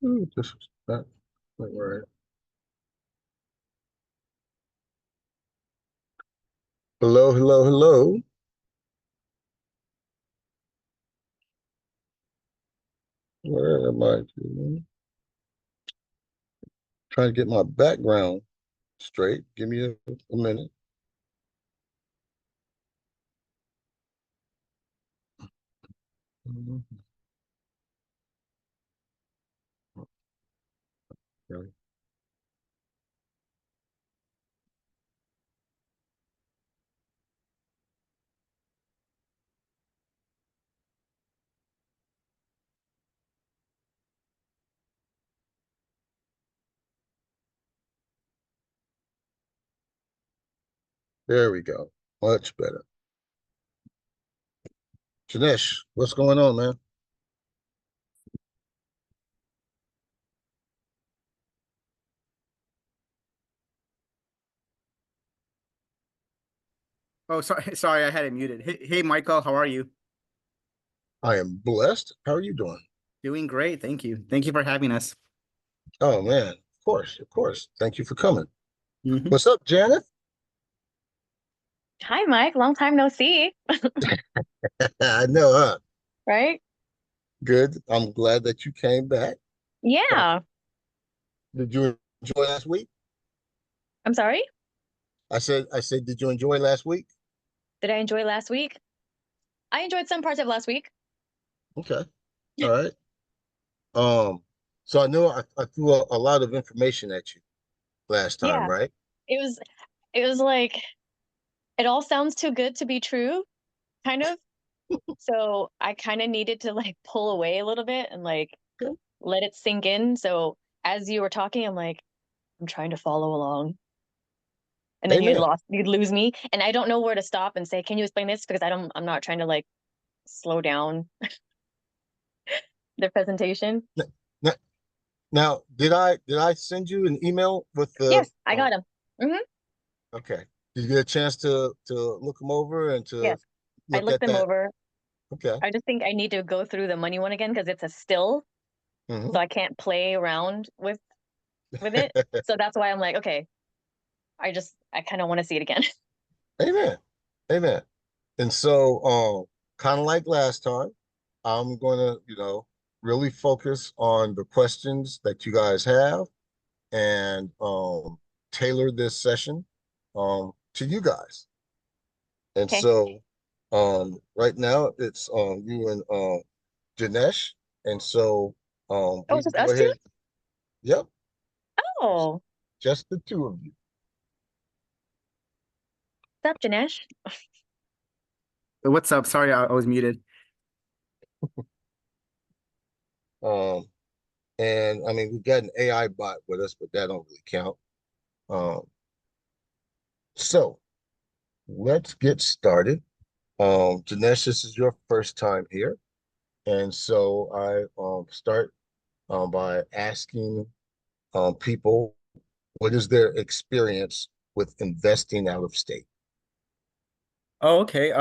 Ooh, this was that. All right. Hello, hello, hello. Where am I? Trying to get my background straight. Give me a minute. Okay, there we go. Much better. Janesh, what's going on, man? Oh, sorry, sorry, I had it muted. Hey, Michael, how are you? I am blessed. How are you doing? Doing great, thank you. Thank you for having us. Oh man, of course, of course. Thank you for coming. Hmm. What's up, Janet? Hi, Mike. Long time no see, I know, huh? right? Good. I'm glad that you came back. Uh, Yeah. did you enjoy last week? I'm sorry. I said, did you enjoy last week? Did I enjoy last week? I enjoyed some parts of last week. Okay. All right. Um, so I know I threw a lot of information at you last time, Yeah. right? It was it was like it all sounds too good to be true, kind of. So I kind of needed to like pull away a little bit and like Okay. let it sink in. So as you were talking, I'm like, I'm trying to follow along. And then Amen. you'd lose me. And I don't know where to stop and say, can you explain this? Because I'm not trying to like slow down the presentation. N- n- Now, did I send you an email with the Yes, I got him. Hmm. okay. Did you get a chance to look them over and to Yes, I look looked at them that? over. Okay. I just think I need to go through the money one again because it's a still, Hmm. so I can't play around with it. So that's why I'm like, okay, I kind of want to see it again. Amen. Amen. And so, kind of like last time, I'm going to, really focus on the questions that you guys have and tailor this session to you guys. And Okay. so, right now it's you and Janesh, and so Oh, we it's can just go us two? ahead. Yep, it's Oh, just the two of you. what's up, Janesh? What's up? Sorry, I was muted. Um, and I mean, we've got an AI bot with us, but that don't really count. Um, so let's get started. Janesh, this is your first time here, and so I start by asking people what is their experience with investing out of state. Oh, okay.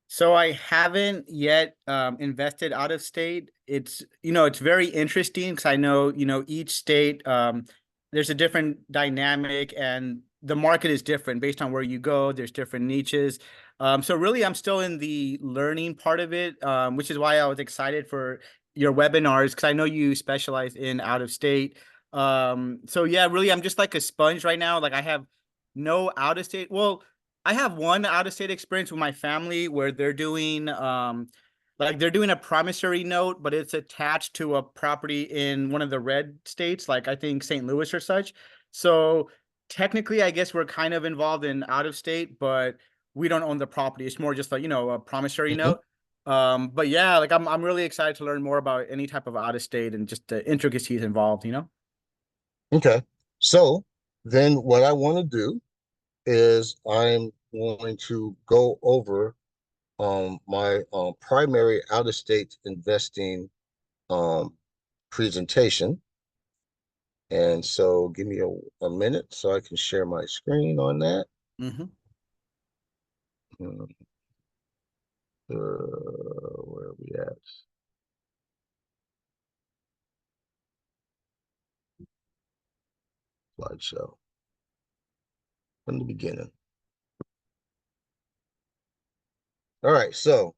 So I haven't yet invested out of state. It's very interesting because I know, each state there's a different dynamic and the market is different based on where you go. There's different niches. So really I'm still in the learning part of it, which is why I was excited for your webinars because I know you specialize in out of state. So yeah, really I'm just like a sponge right now. Like I have no out of state. Well, I have one out of state experience with my family where they're doing a promissory note, but it's attached to a property in one of the red states, like I think St. Louis or such. So technically, I guess we're kind of involved in out of state, but we don't own the property. It's more just like, a promissory Mhm. note. But yeah, like I'm really excited to learn more about any type of out of state and just the intricacies involved. Okay, so then what I want to do is I'm going to go over my primary out-of-state investing um, presentation. And so give me a minute so I can share my screen on that. Hmm. Uh, where are we at? slideshow from the beginning. All right, so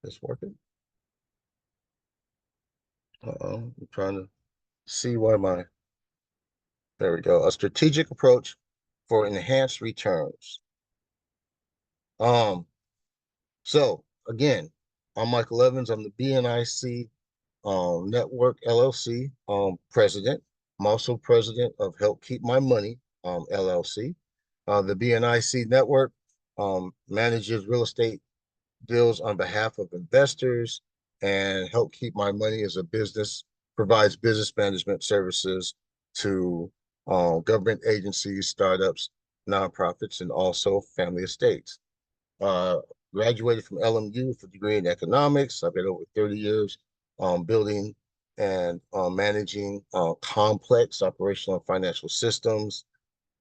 it's working. I'm trying to see why there we go. A strategic approach for enhanced returns. So again, I'm Michael Evans. I'm the BNIC Network LLC president. I'm also president of Help Keep My Money LLC. The BNIC Network manages real estate deals on behalf of investors, and Help Keep My Money as a business provides business management services to government agencies, startups, nonprofits, and also family estates. Graduated from LMU with a degree in economics. I've been over 30 years building and managing complex operational and financial systems.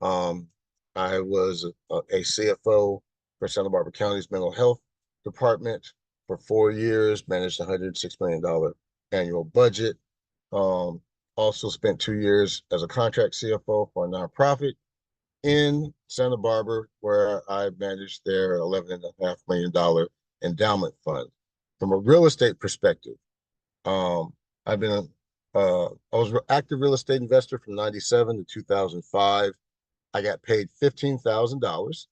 I was a CFO for Santa Barbara County's mental health department for 4 years, managed a $106 million annual budget. Also spent 2 years as a contract CFO for a nonprofit in Santa Barbara, where I managed their $11.5 million endowment fund. From a real estate perspective, I've been I was an active real estate investor from 97 to 2005. I got paid $15,000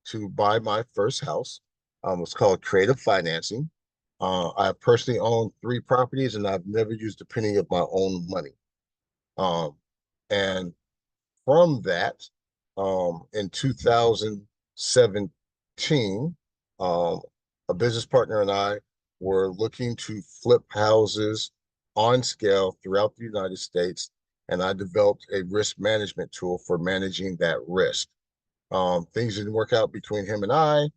to buy my first house. It's called creative financing. I personally own 3 properties, and I've never used a penny of my own money. And from that, in 2017, a business partner and I were looking to flip houses on scale throughout the United States, and I developed a risk management tool for managing that risk. Things didn't work out between him and I,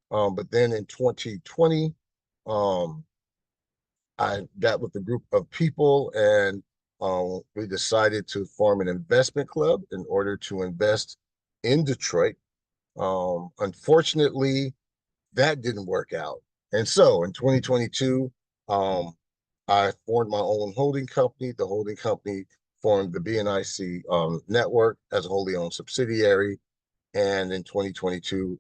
but then in 2020, I got with a group of people, and we decided to form an investment club in order to invest in Detroit. Unfortunately, that didn't work out. And so in 2022, I formed my own holding company. The holding company formed the BNIC network as a wholly owned subsidiary. And in 2022,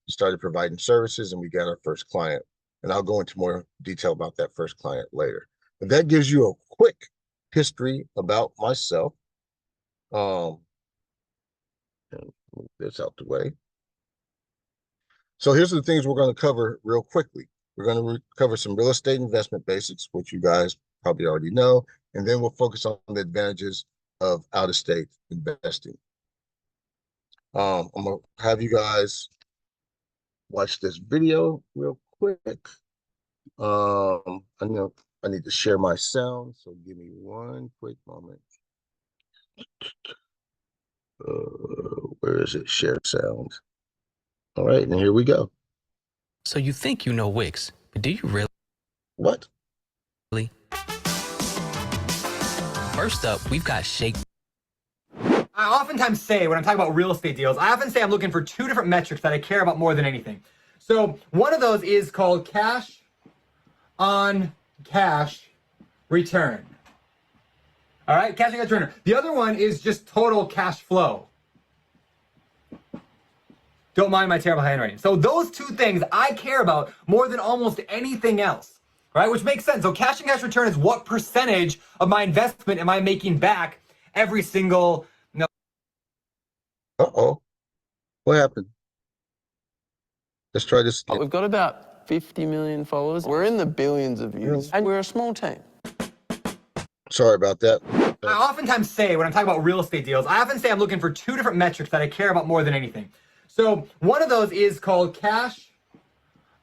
started providing services, and we got our first client. And I'll go into more detail about that first client later. But that gives you a quick history about myself. And move this out the way. So here's the things we're going to cover real quickly. We're going to cover some real estate investment basics, which you guys probably already know, and then we'll focus on the advantages of out-of-state investing. I'm going to have you guys watch this video real quick. I know I need to share my sound, so give me one quick moment. Where is it? Share sound. All right, and here we go. So you think you know Wix, but do you really? What? First up, we've got Shake. I oftentimes say when I'm talking about real estate deals, I often say I'm looking for 2 different metrics that I care about more than anything. So one of those is called cash on cash return. All right, cash on cash return. The other one is just total cash flow. Don't mind my terrible handwriting. So those 2 things I care about more than almost anything else, right? Which makes sense. So cash and cash return is what percentage of my investment am I making back every single. Uh-oh. What happened? Let's try this again. We've got about 50 million followers. We're in the billions of views, and we're a small team. Sorry about that. I oftentimes say when I'm talking about real estate deals, I often say I'm looking for 2 different metrics that I care about more than anything. So one of those is called cash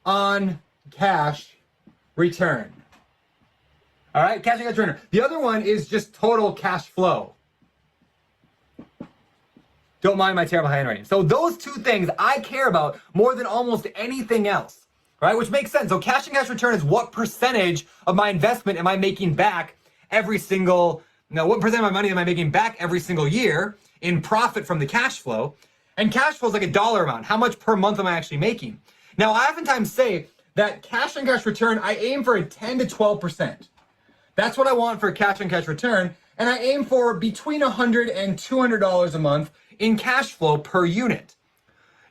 on cash return. All right, cash on cash return. The other one is just total cash flow. Don't mind my terrible handwriting. So those 2 things I care about more than almost anything else, right? Which makes sense. So cash and cash return is what percentage of my investment am I making back every single, what percent of my money am I making back every single year in profit from the cash flow? And cash flow is like a dollar amount. How much per month am I actually making? Now, I oftentimes say that cash on cash return, I aim for a 10 to 12%. That's what I want for a cash on cash return. and I aim for between $100 and $200 a month in cash flow per unit.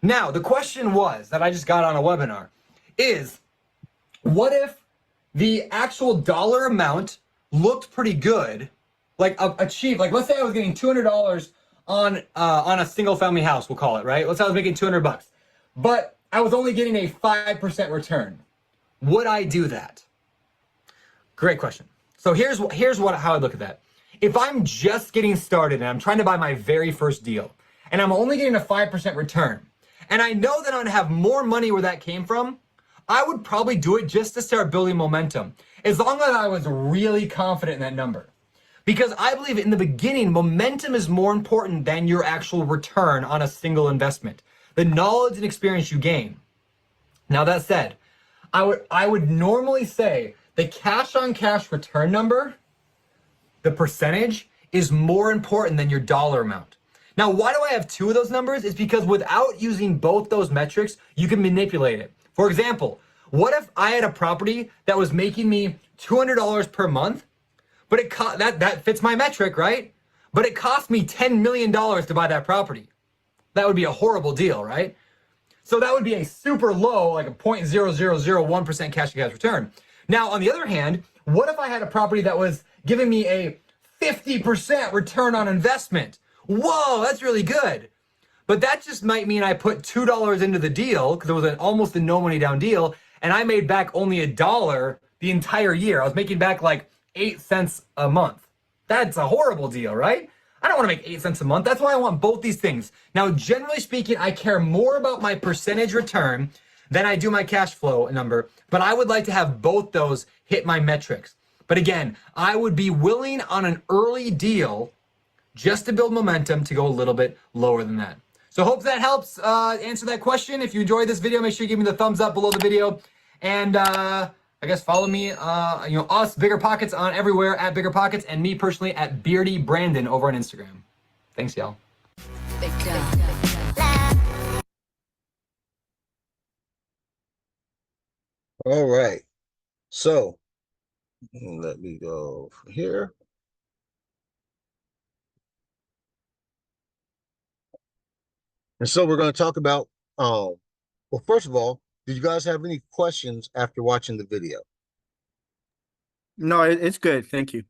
Now, the question was that I just got on a webinar is, what if the actual dollar amount looked pretty good, like achieved, like let's say I was getting $200 on a single family house, we'll call it, right? Let's say I was making 200 bucks, but I was only getting a 5% return. Would I do that? Great question. So here's how I look at that. If I'm just getting started and I'm trying to buy my very first deal and I'm only getting a 5% return, and I know that I'm gonna have more money where that came from, I would probably do it just to start building momentum, as long as I was really confident in that number. Because I believe in the beginning, momentum is more important than your actual return on a single investment, the knowledge and experience you gain. Now that said, I would normally say the cash on cash return number, the percentage, is more important than your dollar amount. Now, why do I have two of those numbers? It's because without using both those metrics, you can manipulate it. For example, what if I had a property that was making me $200 per month, but that fits my metric, right? But it cost me $10 million to buy that property. That would be a horrible deal, right? So that would be a super low, like a 0.0001% cash to cash return. Now, on the other hand, what if I had a property that was giving me a 50% return on investment? Whoa, that's really good. But that just might mean I put $2 into the deal because it was almost a no money down deal, and I made back only $1 the entire year. I was making back like 8 cents a month. That's a horrible deal, right? I don't want to make 8 cents a month. That's why I want both these things. Now, generally speaking, I care more about my percentage return than I do my cash flow number, but I would like to have both those hit my metrics. But again, I would be willing on an early deal just to build momentum to go a little bit lower than that. So hope that helps answer that question. If you enjoyed this video, make sure you give me the thumbs up below the video. And I guess follow me, us, Bigger Pockets, on everywhere at Bigger Pockets, and me personally at Beardy Brandon over on Instagram. Thanks, y'all. All right. So let me go from here. And so we're going to talk about, well, first of all, did you guys have any questions after watching the video? No, it's good. Thank you.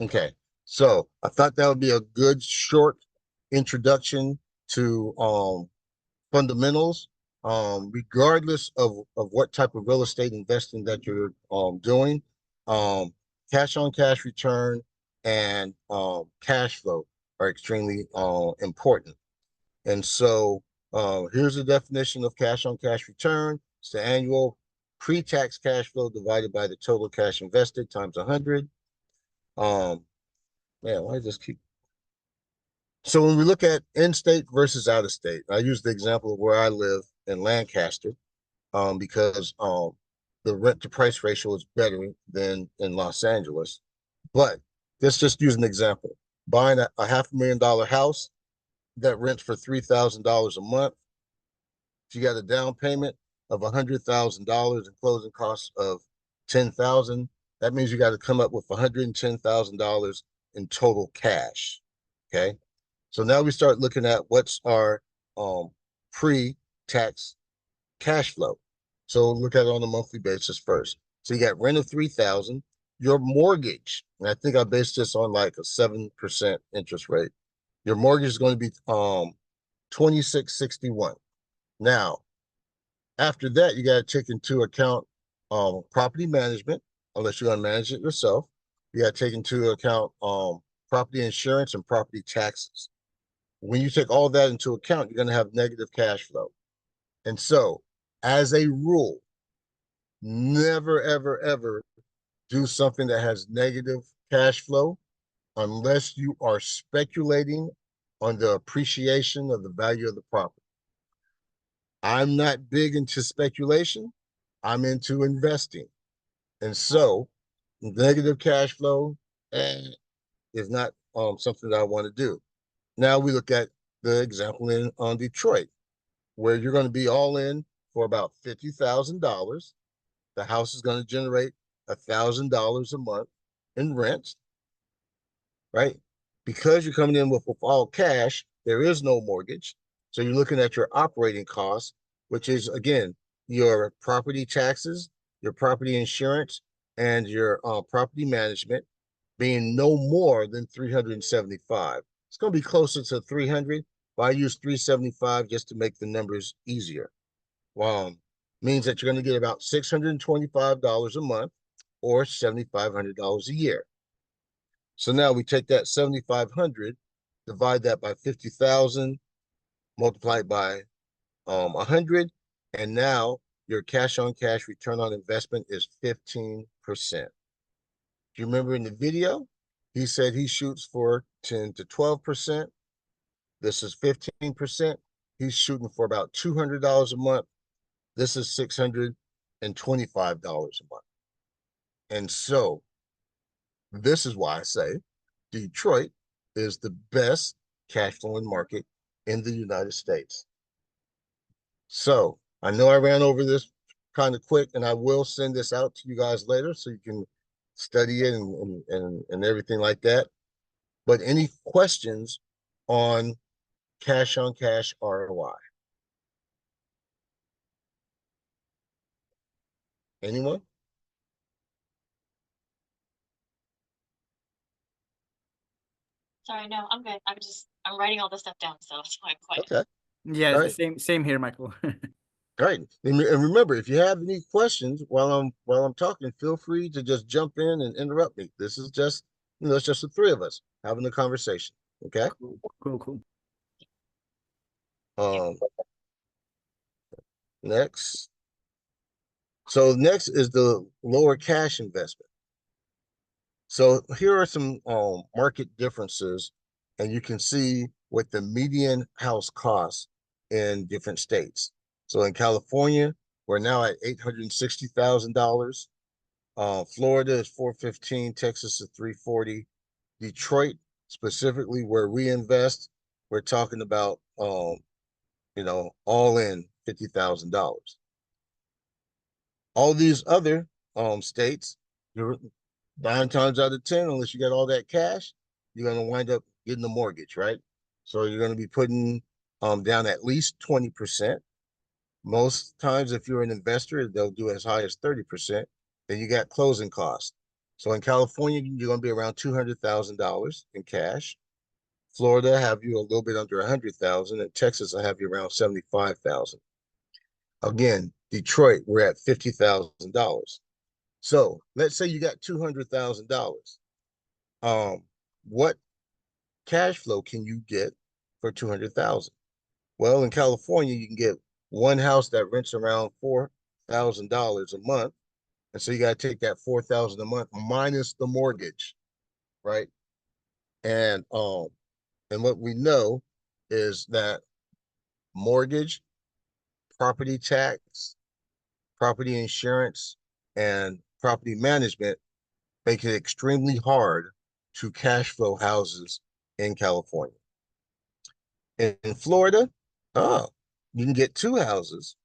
Okay. So I thought that would be a good short introduction to fundamentals, regardless of what type of real estate investing that you're doing. Cash on cash return and cash flow are extremely important. And so here's the definition of cash on cash return. It's the annual pre-tax cash flow divided by the total cash invested times 100. Man, why just keep? So when we look at in-state versus out-of-state, I use the example of where I live in Lancaster, because the rent-to-price ratio is better than in Los Angeles. But let's just use an example. Buying a $500,000 house that rents for $3,000 a month. If you got a down payment of $100,000 and closing costs of $10,000, that means you got to come up with $110,000 in total cash. Okay. So now we start looking at what's our pre-tax cash flow. So look at it on a monthly basis first. So you got rent of $3,000, your mortgage, and I think I based this on like a 7% interest rate. Your mortgage is going to be $2,661. Now, after that, you got to take into account property management, unless you're going to manage it yourself. You got to take into account property insurance and property taxes. When you take all that into account, you're going to have negative cash flow. And so, as a rule, never, ever, ever do something that has negative cash flow unless you are speculating on the appreciation of the value of the property. I'm not big into speculation. I'm into investing. And so negative cash flow is not something that I want to do. Now we look at the example on Detroit, where you're going to be all in for about $50,000. The house is going to generate $1,000 a month in rent. right? Because you're coming in with all cash, there is no mortgage. So you're looking at your operating costs, which is, again, your property taxes, your property insurance, and your property management being no more than 375. It's going to be closer to 300, but I use 375 just to make the numbers easier. Means that you're going to get about $625 a month or $7,500 a year. So now we take that 7,500, divide that by 50,000, multiply it by 100, and now your cash on cash return on investment is 15%. Do you remember in the video, he said he shoots for 10 to 12%. This is 15%. He's shooting for about $200 a month. This is $625 a month. And so this is why I say Detroit is the best cash flowing market in the United States. So I know I ran over this kind of quick, and I will send this out to you guys later so you can study it and everything like that. But any questions on cash ROI? Anyone? Sorry, no, I'm good. I'm writing all this stuff down, so that's why I'm quiet. Okay. Yeah, All it's right. the same here, Michael. All right. And remember, if you have any questions while I'm talking, feel free to just jump in and interrupt me. This is just, it's just the three of us having a conversation. Okay. Cool. Um, next. So next is the lower cash investment. So here are some market differences, and you can see what the median house costs in different states. So in California, we're now at $860,000. Florida is 415, Texas is 340. Detroit, specifically where we invest, we're talking about all in $50,000. All these other states, you're 9 times out of 10, unless you got all that cash, you're gonna wind up getting a mortgage, right? So you're gonna be putting down at least 20%. Most times, if you're an investor, they'll do as high as 30%. Then you got closing costs. So in California, you're going to be around $200,000 in cash. Florida have you a little bit under 100,000, and Texas will have you around 75,000. Again, Detroit, we're at $50,000. So let's say you got $200,000. What cash flow can you get for 200,000? Well, in California, you can get one house that rents around $4,000 a month, and so you got to take that 4,000 a month minus the mortgage, right? And what we know is that mortgage, property tax, property insurance, and property management make it extremely hard to cash flow houses in California. In Florida, you can get two houses,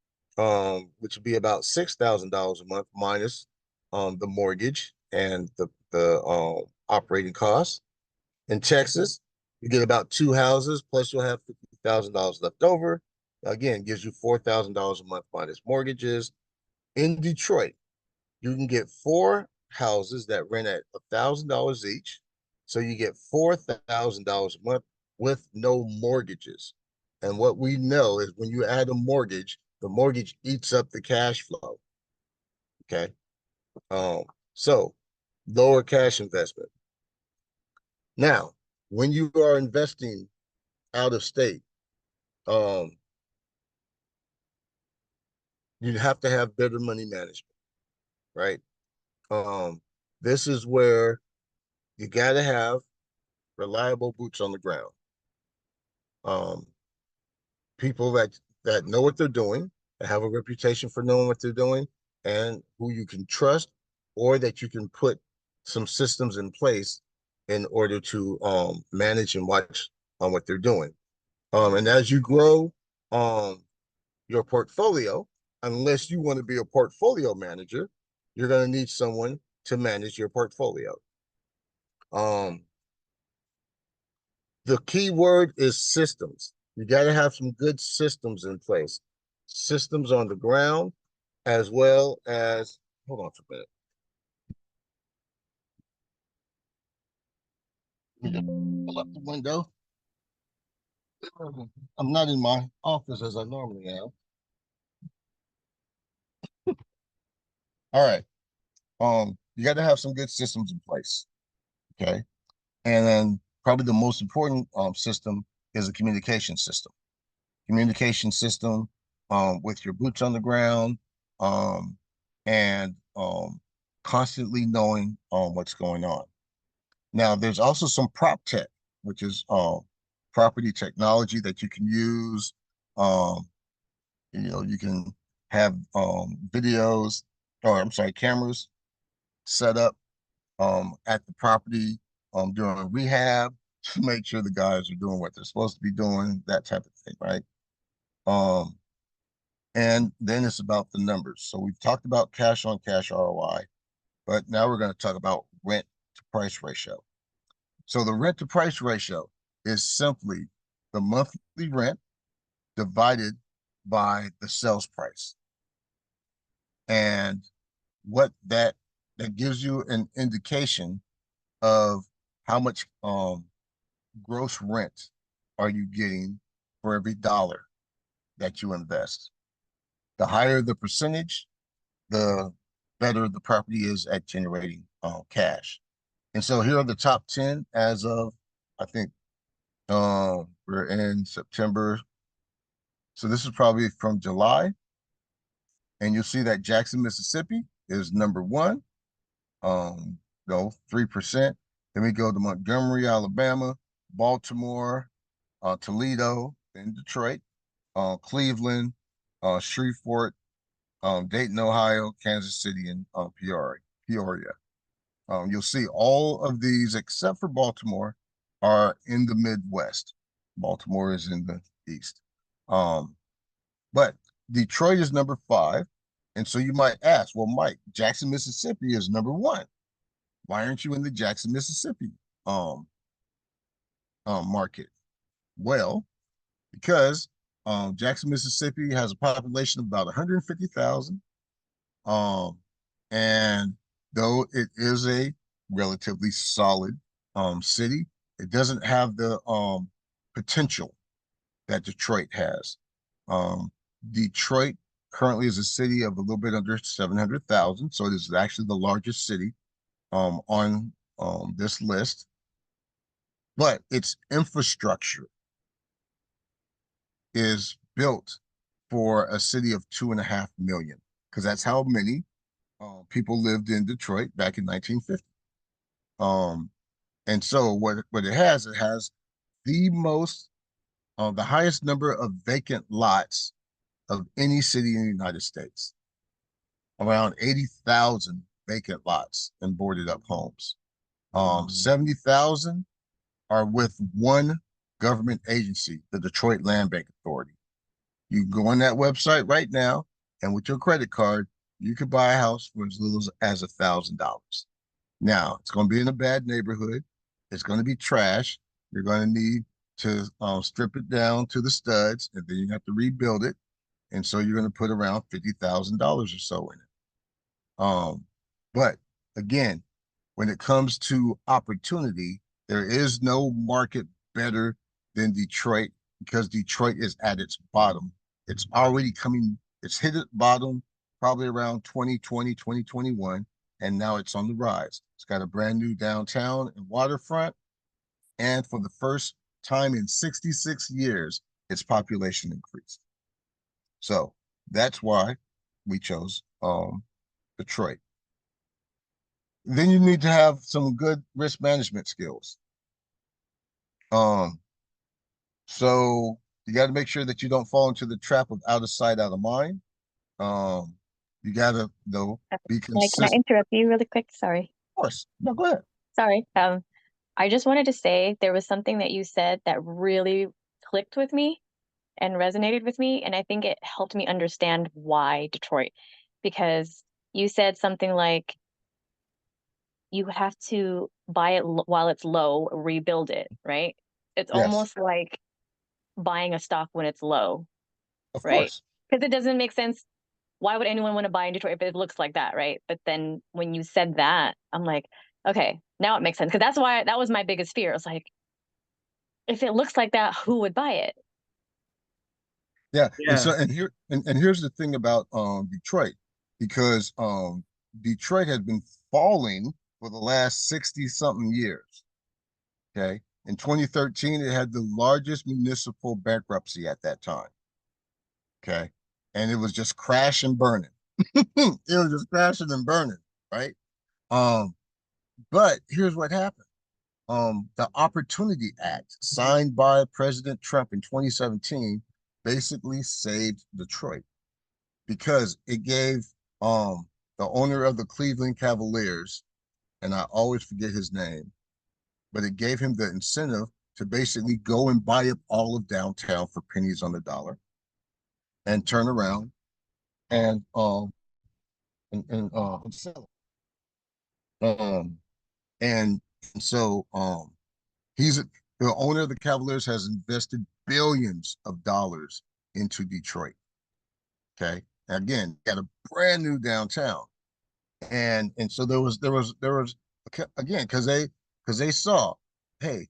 which would be about $6,000 a month minus the mortgage and the operating costs. In Texas, you get about two houses, plus you'll have $50,000 left over. Again, gives you $4,000 a month minus mortgages. In Detroit, you can get four houses that rent at $1,000 each. So you get $4,000 a month with no mortgages. And what we know is when you add a mortgage, the mortgage eats up the cash flow. Okay. So lower cash investment. Now, when you are investing out of state, you have to have better money management, right? This is where you got to have reliable boots on the ground. People that know what they're doing, that have a reputation for knowing what they're doing, and who you can trust, or that you can put some systems in place in order to manage and watch on what they're doing. And as you grow your portfolio, unless you want to be a portfolio manager, you're going to need someone to manage your portfolio. The key word is systems. You got to have some good systems in place. Systems on the ground, as well as, hold on for a minute. Let me just pull up the window. I'm not in my office as I normally am. All right. You got to have some good systems in place. Okay. And then probably the most important system is a communication system. Communication system with your boots on the ground, and constantly knowing what's going on. Now, there's also some prop tech, which is property technology that you can use. You can have videos, or I'm sorry, cameras set up at the property during rehab to make sure the guys are doing what they're supposed to be doing, that type of thing, right? And then it's about the numbers. So we've talked about cash on cash ROI, but now we're going to talk about rent to price ratio. So the rent to price ratio is simply the monthly rent divided by the sales price. And what that gives you an indication of how much gross rent are you getting for every dollar that you invest. The higher the percentage, the better the property is at generating cash. And so here are the top 10 as of, I think we're in September. So this is probably from July. And you'll see that Jackson, Mississippi is number one, 3%. Then we go to Montgomery, Alabama, Baltimore, Toledo, then Detroit, Cleveland, Shreveport, Dayton, Ohio, Kansas City, and Peoria. You'll see all of these, except for Baltimore, are in the Midwest. Baltimore is in the East. But Detroit is number 5. And so you might ask, well, Mike, Jackson, Mississippi is number 1. Why aren't you in the Jackson, Mississippi market? Well, because Jackson, Mississippi has a population of about 150,000. And though it is a relatively solid city, it doesn't have the potential that Detroit has. Detroit currently is a city of a little bit under 700,000, so it is actually the largest city on this list. But its infrastructure is built for a city of 2.5 million, because that's how many people lived in Detroit back in 1950. And so what it has the highest number of vacant lots of any city in the United States. Around 80,000 vacant lots and boarded up homes. 70,000 are with one government agency, the Detroit Land Bank Authority. You can go on that website right now, and with your credit card, you could buy a house for as little as $1,000. Now, it's going to be in a bad neighborhood. It's going to be trash. You're going to need to strip it down to the studs, and then you have to rebuild it. And so you're going to put around $50,000 or so in it. But again, when it comes to opportunity, there is no market better than Detroit, because Detroit is at its bottom. It's already it's hit its bottom probably around 2020, 2021, and now it's on the rise. It's got a brand new downtown and waterfront, and for the first time in 66 years, its population increased. So that's why we chose Detroit. Then you need to have some good risk management skills. So you got to make sure that you don't fall into the trap of out of sight, out of mind. You got to, though, be consistent. Can I interrupt you really quick? Sorry. Of course. No, go ahead. Sorry. I just wanted to say there was something that you said that really clicked with me and resonated with me, and I think it helped me understand why Detroit. Because you said something like you have to buy it while it's low, rebuild it, right? it's Yes, almost like buying a stock when it's low, of right? course. Because it doesn't make sense. Why would anyone want to buy in Detroit if it looks like that, right? But then when you said that, I'm like, okay, now it makes sense. Because that's why that was my biggest fear. It's like, if it looks like that, who would buy it? Yeah, and so Yeah. and here's the thing about Detroit, because Detroit has been falling for the last 60 something years. Okay. In 2013, it had the largest municipal bankruptcy at that time. Okay. And it was just crash and burning. It was just crashing and burning, right? Um, but here's what happened. The Opportunity Act, signed by President Trump in 2017, basically saved Detroit because it gave the owner of the Cleveland Cavaliers, and I always forget his name, but it gave him the incentive to basically go and buy up all of downtown for pennies on the dollar and turn around and and sell it. And so he's the owner of the Cavaliers has invested billions of dollars into Detroit. Okay. Again, got a brand new downtown. And so there was again because they saw, hey,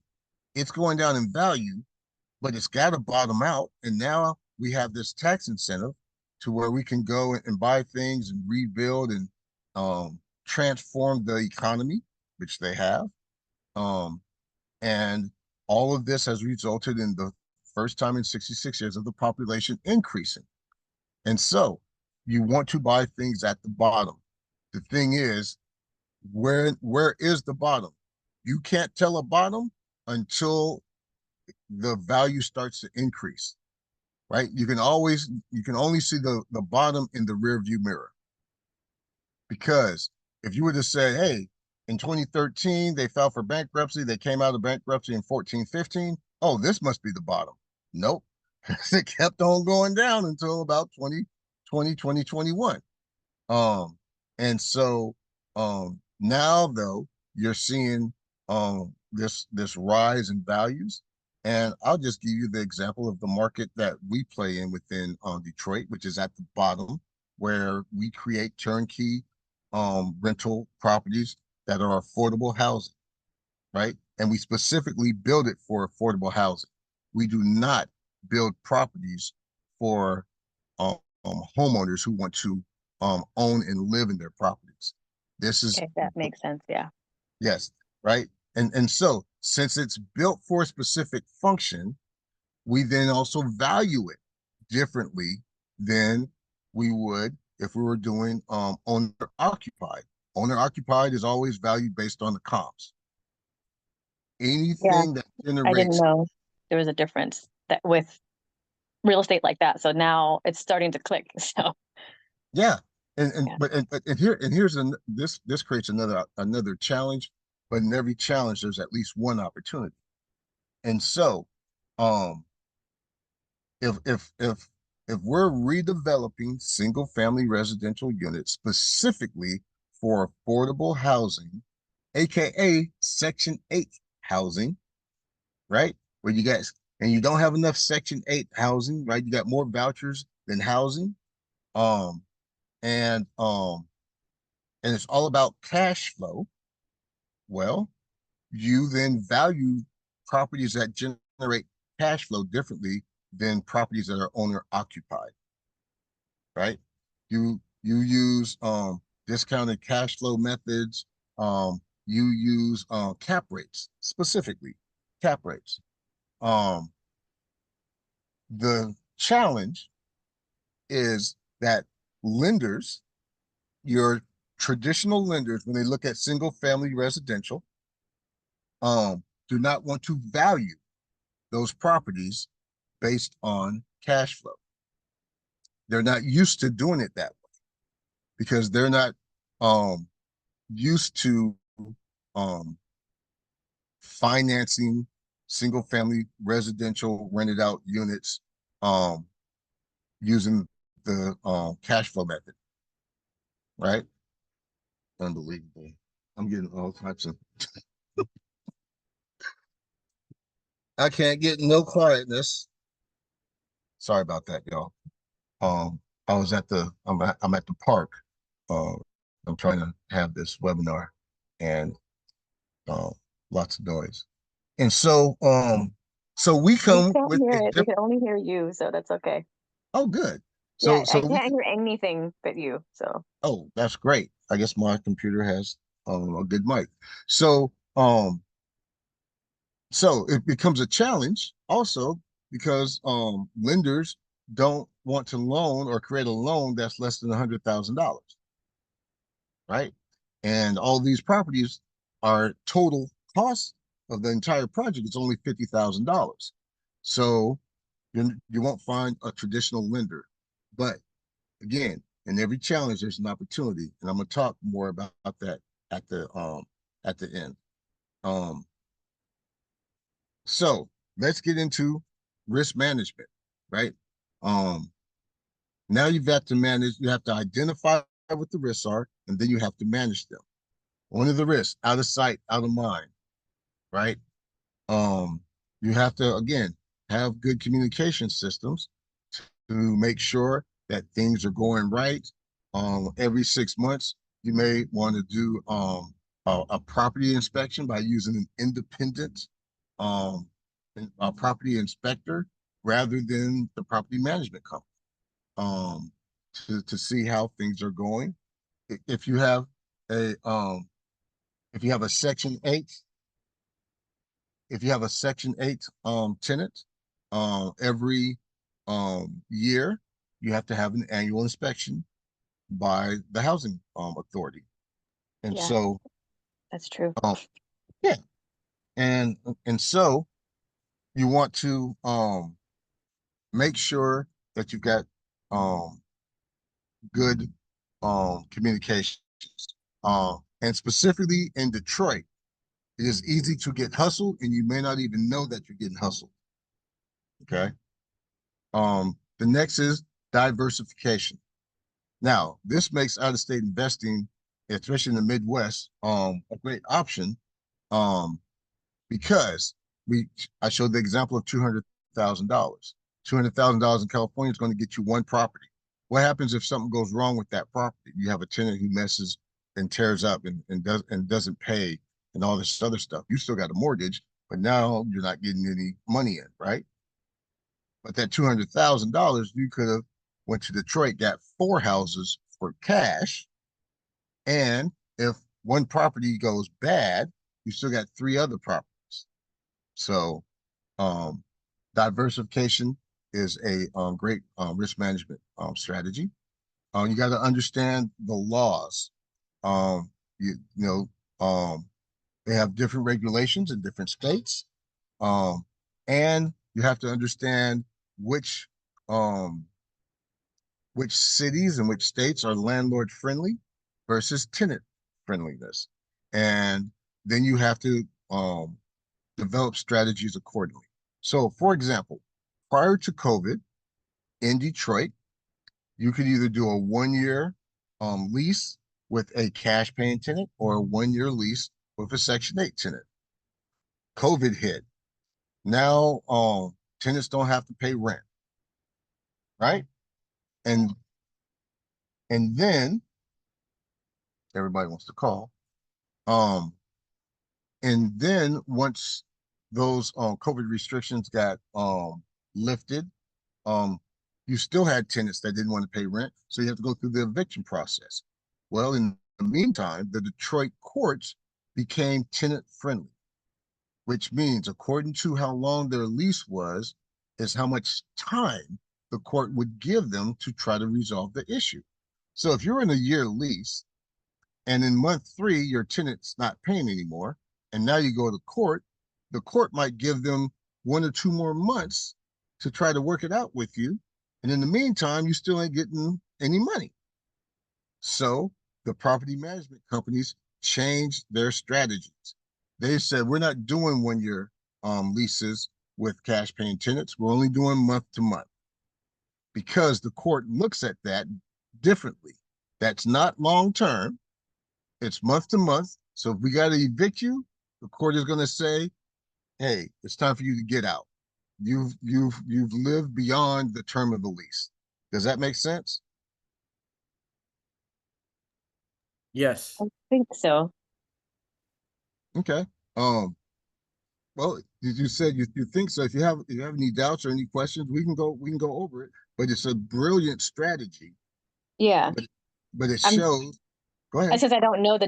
it's going down in value, but it's got to bottom out. And now we have this tax incentive to where we can go and buy things and rebuild and transform the economy, which they have. Um, and all of this has resulted in the first time in 66 years of the population increasing. And so you want to buy things at the bottom. The thing is, where is the bottom? You can't tell a bottom until the value starts to increase, right? You can only see the bottom in the rear view mirror. Because if you were to say, hey, in 2013, they filed for bankruptcy, they came out of bankruptcy in 14, 15, oh, this must be the bottom. Nope. It kept on going down until about 2021. Um, and so now though you're seeing this rise in values. And I'll just give you the example of the market that we play in within Detroit, which is at the bottom, where we create turnkey rental properties that are affordable housing, right? And we specifically build it for affordable housing. We do not build properties for homeowners who want to own and live in their properties. This is, Okay, that makes sense. Yeah. yes, right? And so since it's built for a specific function, we then also value it differently than we would if we were doing owner occupied. Owner occupied is always valued based on the comps. Yeah. Anything that I didn't generates, know there was a difference that with real estate like that. So now it's starting to click. So yeah. And yeah. but here's this creates another challenge, but in every challenge there's at least one opportunity. And so um if we're redeveloping single family residential units specifically for affordable housing, aka Section 8 housing, right? Where you guys and you don't have enough Section 8 housing, right? You got more vouchers than housing. Um and um and it's all about cash flow. Well, you then value properties that generate cash flow differently than properties that are owner occupied, right? You use discounted cash flow methods. You use cap rates, specifically cap rates. Um, the challenge is that lenders, your traditional lenders, when they look at single family residential, do not want to value those properties based on cash flow. They're not used to doing it that way because they're not um, used to um, financing single family residential rented out units um, using the cash flow method, right? Unbelievable. I'm getting all types of I can't get no quietness. Sorry about that, y'all. I was at the I'm at the park. Um, I'm trying to have this webinar, and um, lots of noise. And so we We come can't with hear a it. We different. can only hear you, so that's okay. Oh, good. Yeah, So I we can't can. hear anything but you. So Oh, that's great. I guess my computer has a good mic. So so it becomes a challenge also because lenders don't want to loan or create a loan that's less than $100,000, right? And all these properties are total cost of the entire project is only $50,000. So you won't find a traditional lender. But again, in every challenge, there's an opportunity, and I'm gonna talk more about that at the um at the end. Um, so let's get into risk management, right? Um, Now you've got to manage, you have to identify what the risks are, and then you have to manage them. One of the risks, out of sight, out of mind, right? Um, you have to again have good communication systems to make sure that things are going right. Every 6 months, you may want to do a property inspection by using an independent um, a property inspector rather than the property management company um, to see how things are going. If you have a if you have a section 8 if you have a section 8 tenant every year you have to have an annual inspection by the housing authority. And yeah, so that's true. um yeah, and so you want to make sure that you've got um good communications. And specifically in Detroit, it is easy to get hustled and you may not even know that you're getting hustled. Okay. The next is diversification. Now, this makes out-of-state investing, especially in the Midwest, a great option. Um, because I showed the example of $200,000. $200,000 in California is going to get you one property. What happens if something goes wrong with that property? You have a tenant who messes and tears up and doesn't pay and all this other stuff. You still got a mortgage, but now you're not getting any money in, right? But that $200,000, you could have went to Detroit, got 4 houses for cash, and if one property goes bad, you still got 3 other properties. So um, diversification is a great risk management strategy. You got to understand the laws. Um, you know, they have different regulations in different states, and you have to understand which um, which cities and which states are landlord friendly versus tenant friendliness, and then you have to develop strategies accordingly. So, for example, prior to COVID in Detroit, you could either do a 1 year lease with a cash paying tenant or a 1 year lease with a Section 8 tenant. COVID hit. Now, tenants don't have to pay rent, right? And then everybody wants to call. Um, and then once those COVID restrictions got lifted, um, you still had tenants that didn't want to pay rent, so you have to go through the eviction process. Well, in the meantime, the Detroit courts became tenant friendly, which means according to how long their lease was, is how much time the court would give them to try to resolve the issue. So if you're in a year lease and in month 3 your tenant's not paying anymore, and now you go to court, the court might give them 1 or 2 more months to try to work it out with you, and in the meantime you still ain't getting any money. So the property management companies changed their strategies. They said, we're not doing 1 year leases with cash paying tenants, we're only doing month to month, because the court looks at that differently. That's not long term, it's month to month. So if we got to evict you, the court is going to say, hey, it's time for you to get out. You've lived beyond the term of the lease. Does that make sense? Yes. I think so. Okay. Um, well, you said you think so. If you have any doubts or any questions, we can go over it. But it's a brilliant strategy. Yeah. But but it I'm shows. Go I ahead. says I don't know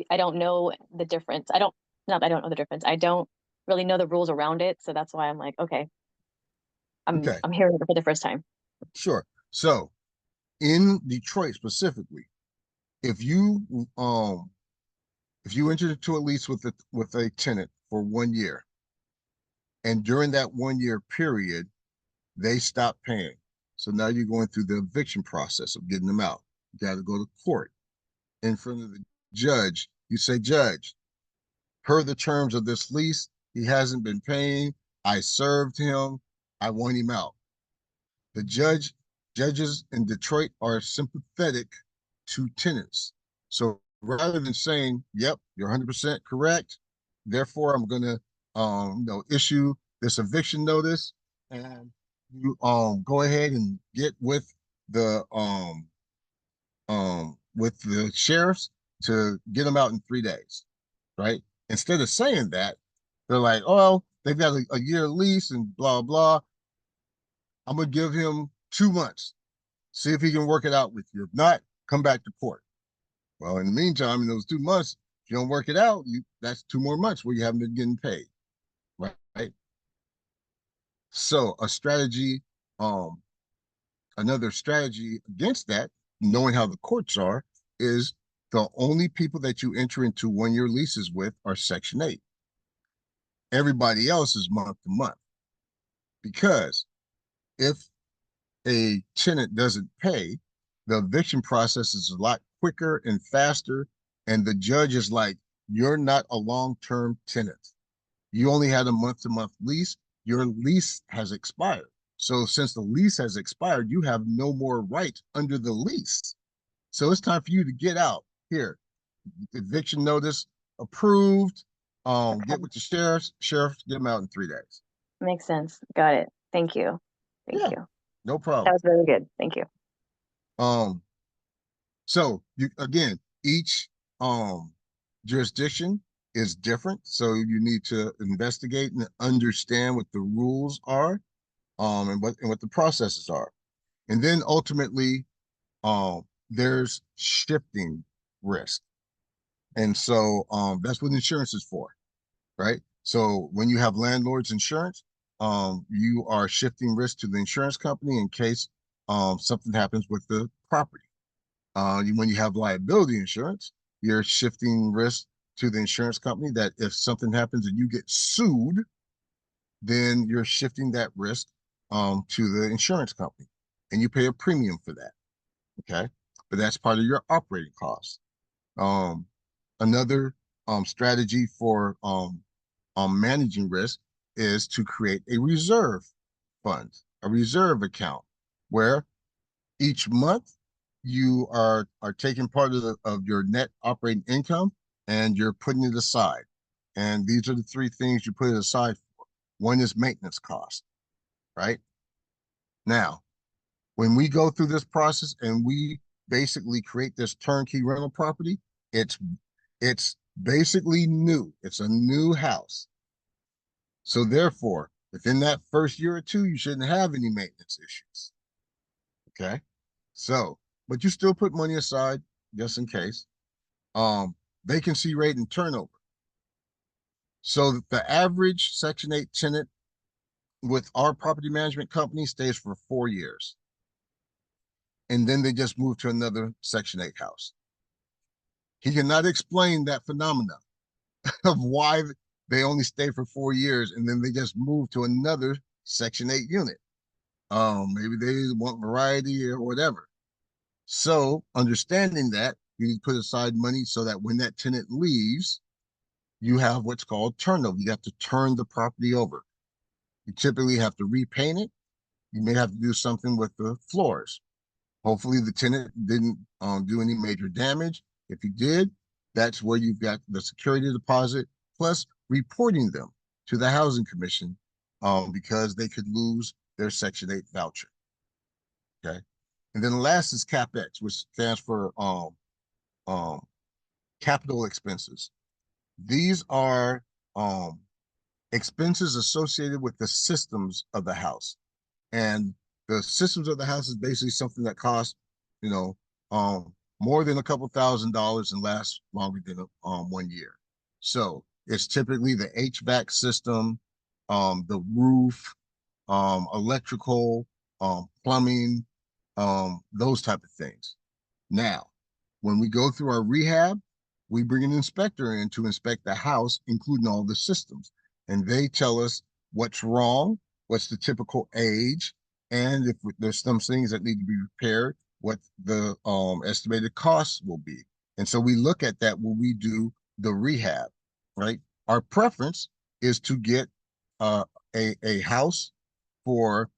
I don't know the difference. I don't not that I don't know the difference. I don't really know the rules around it. So that's why I'm like, okay, Okay, I'm hearing it for the first time. sure. So in Detroit specifically, if you um if you enter into a lease with a tenant for 1 year, and during that 1 year period, they stop paying. So now you're going through the eviction process of getting them out. You got to go to court in front of the judge. You say, Judge, per the terms of this lease, he hasn't been paying. I served him. I want him out. The judges in Detroit are sympathetic to tenants. So rather than saying, "Yep, you're 100% correct," therefore I'm going to, issue this eviction notice, and you go ahead and get with the sheriffs to get them out in 3 days, right? Instead of saying that, they're like, "Oh, they've got a year lease and blah blah. I'm gonna give him 2 months. See if he can work it out with you. If not, come back to court." Well, in the meantime, in those 2 months, if you don't work it out, that's 2 more months where you haven't been getting paid, right? Right? So um, another strategy against that, knowing how the courts are, is the only people that you enter into 1 year leases with are Section 8. Everybody else is month to month. Because if a tenant doesn't pay, the eviction process is a lot quicker and faster. And the judge is like, you're not a long-term tenant. You only had a month-to-month lease. Your lease has expired. So since the lease has expired, you have no more right under the lease. So it's time for you to get out. Here, eviction notice approved. Get Okay. with the sheriff, get them out in 3 days. Makes sense. Got it. Thank you. Thank Yeah, you. no That problem. was really good. Thank you. Um, So each jurisdiction is different. So you need to investigate and understand what the rules are, and what the processes are. And then ultimately, there's shifting risk. And so that's what insurance is for, right? So when you have landlord's insurance, you are shifting risk to the insurance company in case something happens with the property. When you have liability insurance, you're shifting risk to the insurance company that if something happens and you get sued, then you're shifting that risk to the insurance company, and you pay a premium for that. Okay, but that's part of your operating costs. Um, Another strategy for managing risk is to create a reserve fund, a reserve account, where each month you are taking part of your net operating income and you're putting it aside. And these are the three things you put it aside for. One is maintenance cost, right? Now, when we go through this process and we basically create this turnkey rental property, it's it's basically new. It's a new house. So therefore, within that first year or two, you shouldn't have any maintenance issues. Okay. So, but you still put money aside just in case. Um, Vacancy rate and turnover. So the average Section 8 tenant with our property management company stays for 4 years. And then they just move to another Section 8 house. He cannot explain that phenomenon of why they only stay for 4 years and then they just move to another Section 8 unit. Maybe they want variety or whatever. So understanding that, you need to put aside money so that when that tenant leaves, you have what's called turnover. You have to turn the property over. You typically have to repaint it. You may have to do something with the floors. Hopefully the tenant didn't do any major damage. If he did, that's where you've got the security deposit plus reporting them to the Housing Commission because they could lose their Section 8 voucher. Okay. And then the last is CapEx, which stands for capital expenses. These are expenses associated with the systems of the house. And the systems of the house is basically something that costs, you know, more than a couple $1,000s and lasts longer than 1 year. So it's typically the HVAC system, the roof, electrical, plumbing, those type of things. Now, when we go through our rehab, we bring an inspector in to inspect the house, including all the systems. And they tell us what's wrong, what's the typical age, and if there's some things that need to be repaired, what the estimated costs will be. And so we look at that when we do the rehab, right? Our preference is to get a house for,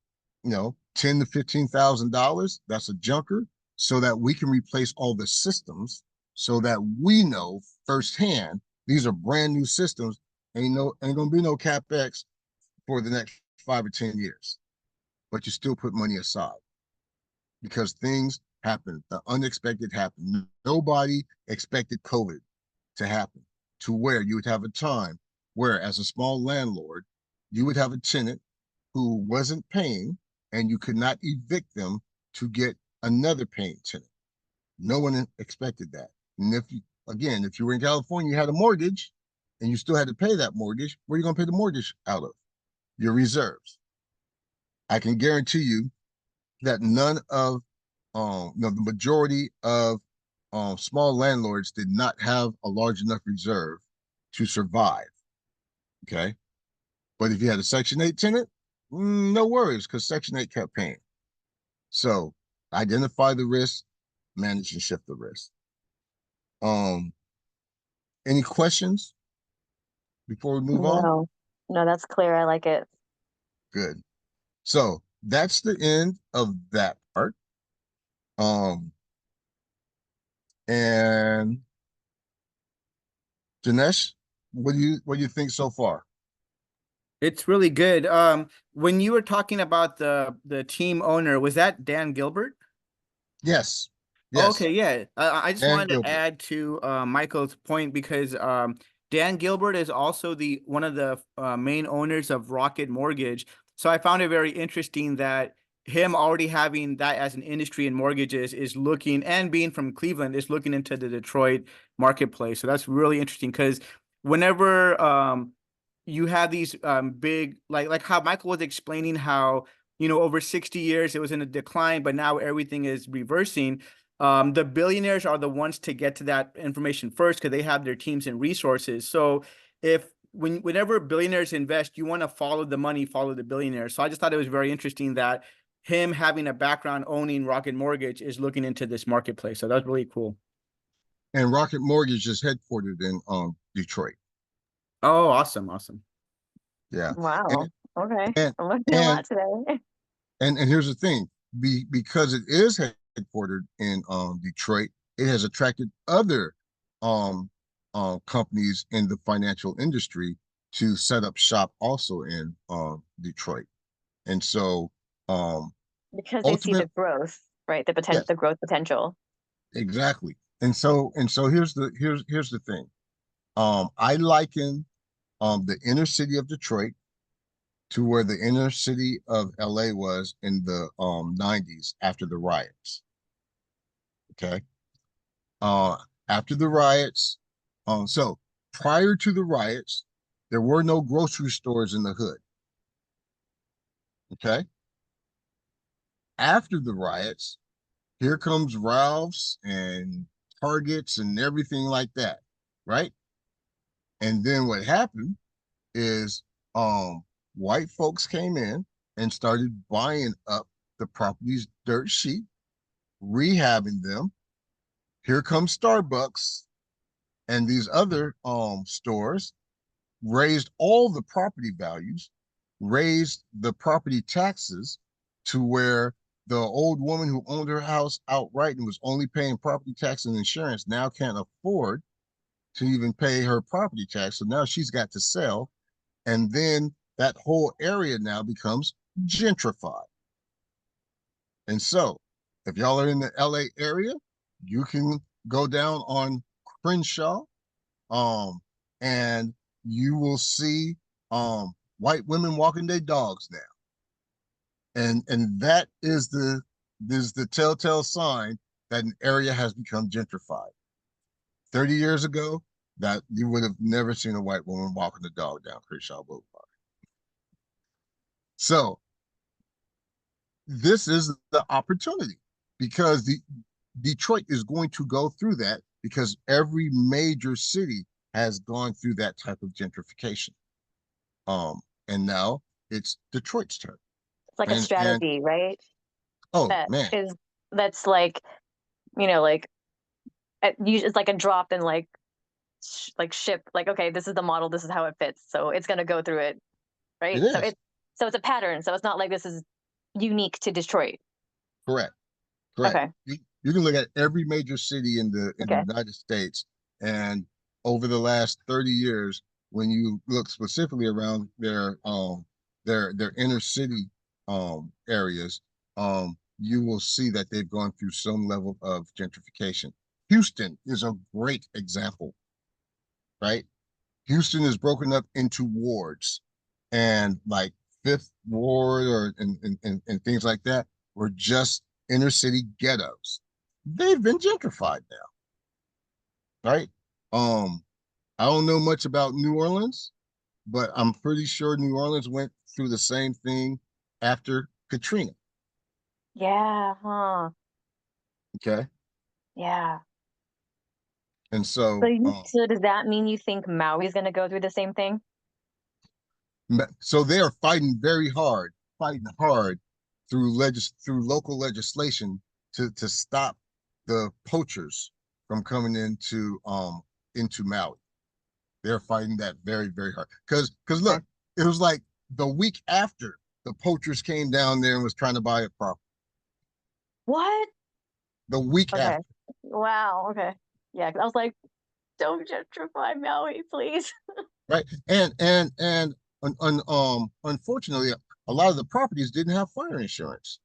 you know, $10,000 to $15,000. That's a junker, so that we can replace all the systems, so that we know firsthand these are brand new systems. Ain't gonna be no CapEx for the next 5 or 10 years. But you still put money aside because things happen. The unexpected happened. Nobody expected COVID to happen, to where you would have a time where, as a small landlord, you would have a tenant who wasn't paying and you could not evict them to get another paying tenant. No one expected that. And if you were in California, you had a mortgage and you still had to pay that mortgage, where are you going to pay the mortgage out of? Your reserves. I can guarantee you that none of the majority of small landlords did not have a large enough reserve to survive. Okay. But if you had a Section 8 tenant, no worries, because Section 8 kept paying. So identify the risk, manage and shift the risk. Any questions before we move on? No, that's clear. I like it. Good. So that's the end of that part. And Dinesh, what do you think so far? It's really good. When you were talking about the team owner, was that Dan Gilbert? Yes. Oh, Yes. okay, yeah. I just Dan wanted to Gilbert. add to Michael's point because Dan Gilbert is also one of the main owners of Rocket Mortgage. So I found it very interesting that him already having that as an industry in mortgages is looking, and being from Cleveland, is looking into the Detroit marketplace. So that's really interesting because whenever you have these big, like how Michael was explaining how, over 60 years it was in a decline, but now everything is reversing. The billionaires are the ones to get to that information first because they have their teams and resources. So whenever billionaires invest, you want to follow the money, follow the billionaires. So I just thought it was very interesting that him having a background owning Rocket Mortgage is looking into this marketplace. So that's really cool. And Rocket Mortgage is headquartered in Detroit. Oh, awesome. Awesome. Yeah. Wow. Okay. And I'm learning a lot today. and here's the thing, because it is headquartered in Detroit, it has attracted other companies in the financial industry to set up shop also in Detroit. And so Because they see the growth, right? The yes, the growth potential. exactly. And so here's the thing. I liken the inner city of Detroit to where the inner city of LA was in the 90s after the riots. Okay. After the riots, so prior to the riots, there were no grocery stores in the hood. Okay. After the riots, here comes Ralph's and Targets and everything like that, right? And then what happened is white folks came in and started buying up the properties dirt cheap, rehabbing them. Here comes Starbucks and these other stores, raised all the property values, raised the property taxes to where the old woman who owned her house outright and was only paying property tax and insurance now can't afford to even pay her property tax. So now she's got to sell. And then that whole area now becomes gentrified. And so if y'all are in the LA area, you can go down on Crenshaw, and you will see white women walking their dogs now. And that is the telltale sign that an area has become gentrified. 30 years ago, that you would have never seen a white woman walking the dog down Crenshaw Boulevard. So this is the opportunity, because the Detroit is going to go through that, because every major city has gone through that type of gentrification. And now it's Detroit's turn. It's like a strategy, right? Oh That man, is, that's like, like it's like a drop in like ship. Like, okay, this is the model. This is how it fits. So it's gonna go through it, right? it is. So it's a pattern. So it's not like this is unique to Detroit. Correct. Correct. Okay. You can look at every major city in the United States, and over the last 30 years, when you look specifically around their inner city areas, you will see that they've gone through some level of gentrification. Houston is a great example, right? Houston is broken up into wards, and like Fifth Ward and things like that were just inner city ghettos. They've been gentrified now, right? I don't know much about New Orleans, but I'm pretty sure New Orleans went through the same thing after Katrina. Yeah. Huh. Okay, Yeah. and So, so so does that mean you think Maui's going to go through the same thing? so they are fighting hard through local legislation to stop the poachers from coming into Maui. They're fighting that very, very hard. Because look, it was like the week after the poachers came down there and was trying to buy a property. What? The week Okay. after. Wow. Okay. Yeah. 'Cause I was like, don't gentrify Maui, please. Right. And unfortunately, a lot of the properties didn't have fire insurance,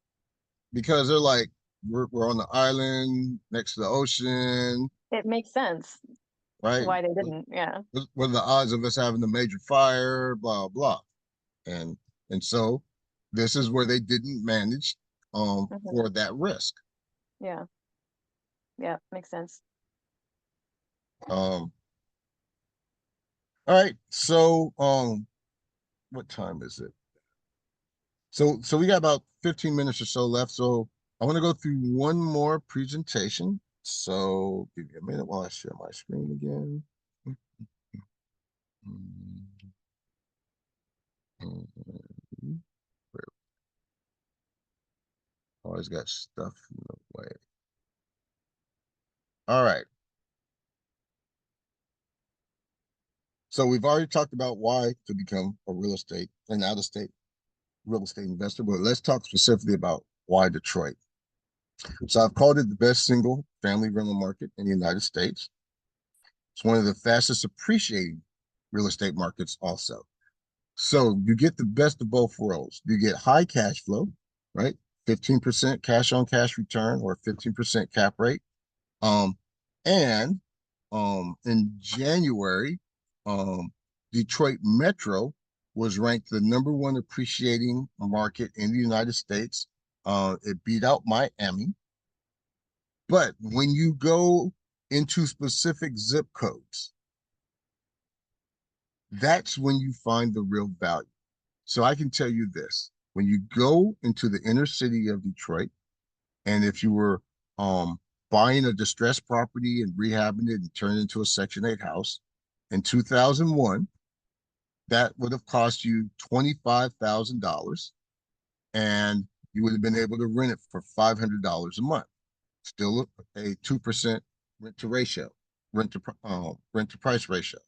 because they're like, we're on the island next to the ocean, It makes sense right? why they didn't. Yeah. What are the odds of us having a major fire? Blah blah. And so this is where they didn't manage Hmm. for that risk. Yeah. Yeah. Makes sense. All right. So what time is it? So we got about 15 minutes or so left. So I want to go through one more presentation. So give me a minute while I share my screen again. Always got stuff in the way. All right. So we've already talked about why to become a real estate and out-of-state real estate investor, but let's talk specifically about why Detroit. So I've called it the best single family rental market in the United States. It's one of the fastest appreciating real estate markets also. So you get the best of both worlds. You get high cash flow, right? 15% cash on cash return, or 15% cap rate. And in January, Detroit Metro was ranked the #1 appreciating market in the United States. It beat out Miami. But when you go into specific zip codes, that's when you find the real value. So I can tell you this: when you go into the inner city of Detroit, and if you were buying a distressed property and rehabbing it and turning it into a Section 8 house in 2001, that would have cost you $25,000, and you would have been able to rent it for $500 a month. Still a 2% rent to ratio, rent to price ratio.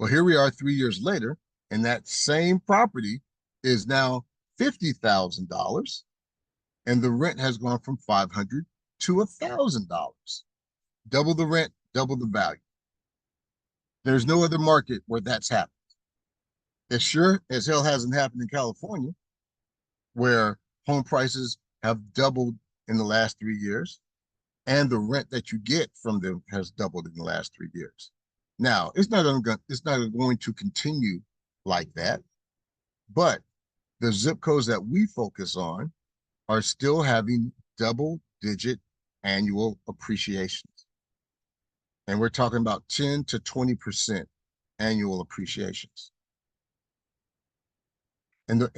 Well, here we are 3 years later, and that same property is now $50,000, and the rent has gone from $500 to $1,000. Double the rent, double the value. There's no other market where that's happened. It sure as hell hasn't happened in California, where home prices have doubled in the last 3 years, and the rent that you get from them has doubled in the last 3 years. Now, it's not going to continue like that, but the zip codes that we focus on are still having double-digit annual appreciations. And we're talking about 10 to 20% annual appreciations. And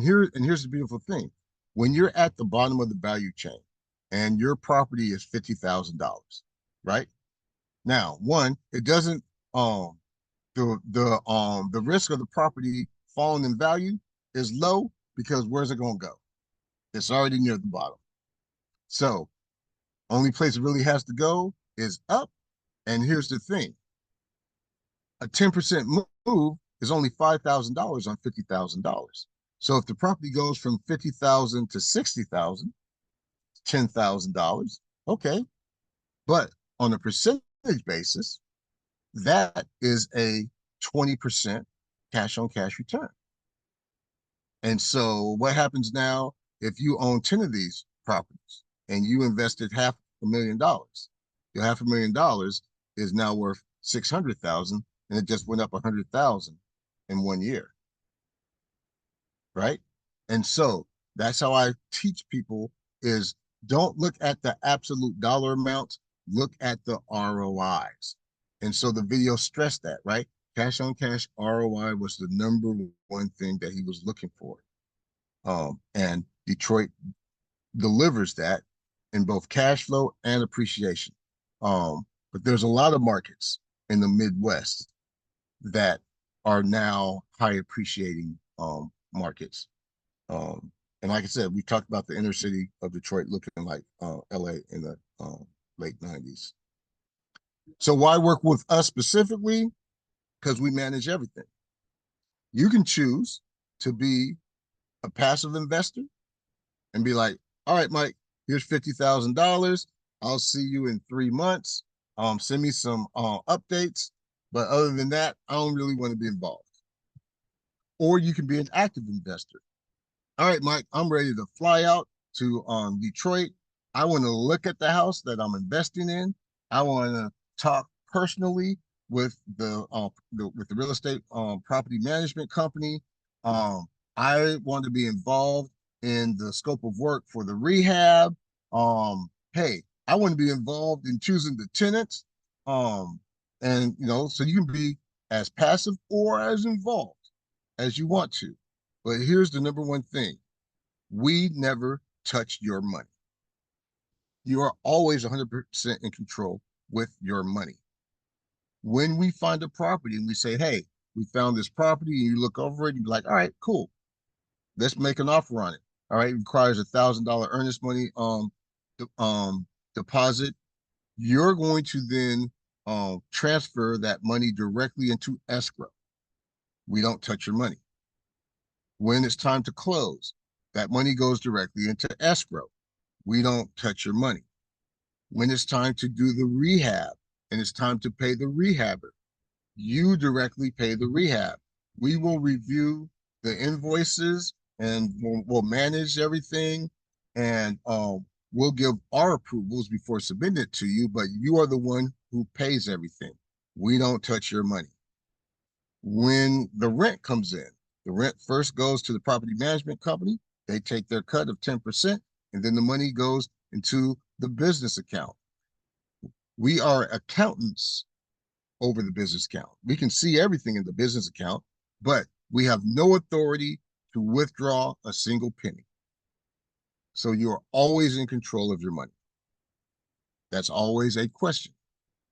here's the beautiful thing. When you're at the bottom of the value chain and your property is $50,000, right? Now, one, it doesn't the risk of the property falling in value is low because where's it going to go? It's already near the bottom. So only place it really has to go is up. And here's the thing. A 10% move is only $5,000 on $50,000. So if the property goes from 50,000 to 60,000, $10,000, okay. But on a percentage basis, that is a 20% cash on cash return. And so what happens now if you own 10 of these properties and you invested $500,000? Your $500,000 is now worth 600,000, and it just went up 100,000 in 1 year. Right? And so that's how I teach people is don't look at the absolute dollar amounts, look at the ROIs. And so the video stressed that, right? Cash on cash ROI was the number one thing that he was looking for. And Detroit delivers that in both cash flow and appreciation. But there's a lot of markets in the Midwest that are now high appreciating markets. And like I said, we talked about the inner city of Detroit looking like LA in the late 90s. So why work with us specifically? Because we manage everything. You can choose to be a passive investor and be like, all right, Mike, here's $50,000. I'll see you in 3 months. Send me some updates. But other than that, I don't really want to be involved. Or you can be an active investor. All right, Mike, I'm ready to fly out to Detroit. I want to look at the house that I'm investing in. I want to talk personally with the real estate property management company. I want to be involved in the scope of work for the rehab. Hey, I want to be involved in choosing the tenants. And so you can be as passive or as involved as you want to. But here's the number one thing. We never touch your money. You are always 100% in control with your money. When we find a property and we say, hey, we found this property, and you look over it and you're like, all right, cool. Let's make an offer on it. All right, it requires $1,000 earnest money deposit. You're going to then transfer that money directly into escrow. We don't touch your money. When it's time to close, that money goes directly into escrow. We don't touch your money. When it's time to do the rehab and it's time to pay the rehabber, you directly pay the rehab. We will review the invoices and we'll manage everything, and we'll give our approvals before submitting it to you, but you are the one who pays everything. We don't touch your money. When the rent comes in, the rent first goes to the property management company. They take their cut of 10%, and then the money goes into the business account. We are accountants over the business account. We can see everything in the business account, but we have no authority to withdraw a single penny. So you're always in control of your money. That's always a question.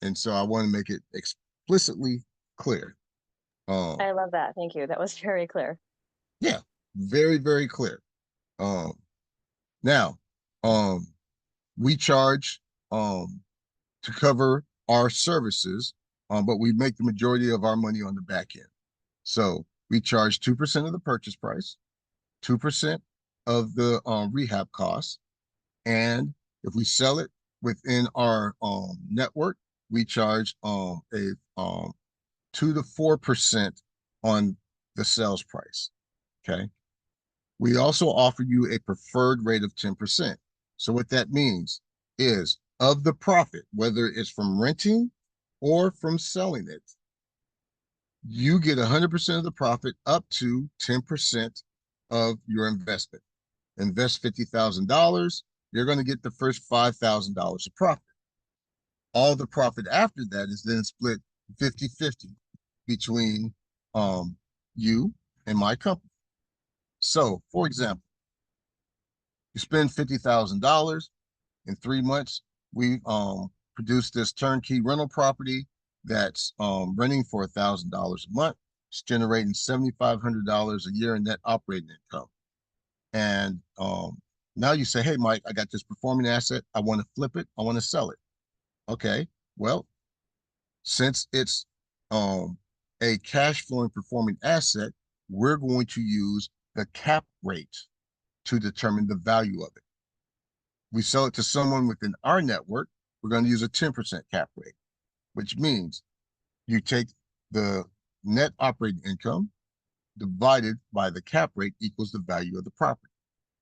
And so I want to make it explicitly clear. I love that. Thank you. That was very clear. Yeah, very, very clear. Now, we charge to cover our services, but we make the majority of our money on the back end. So we charge 2% of the purchase price, 2% of the rehab costs, and if we sell it within our network, we charge a 2 to 4% on the sales price. Okay. We also offer you a preferred rate of 10%. So what that means is of the profit, whether it's from renting or from selling it, you get 100% of the profit up to 10% of your investment. Invest $50,000, you're going to get the first $5,000 of profit. All the profit after that is then split 50-50 between you and my company. So, for example, you spend $50,000 in 3 months. We produced this turnkey rental property that's renting for $1,000 a month. It's generating $7,500 a year in net operating income. And now you say, hey, Mike, I got this performing asset. I want to flip it. I want to sell it. Okay, well, since it's a cash flowing performing asset, we're going to use the cap rate to determine the value of it. We sell it to someone within our network, we're going to use a 10% cap rate, which means you take the net operating income divided by the cap rate equals the value of the property.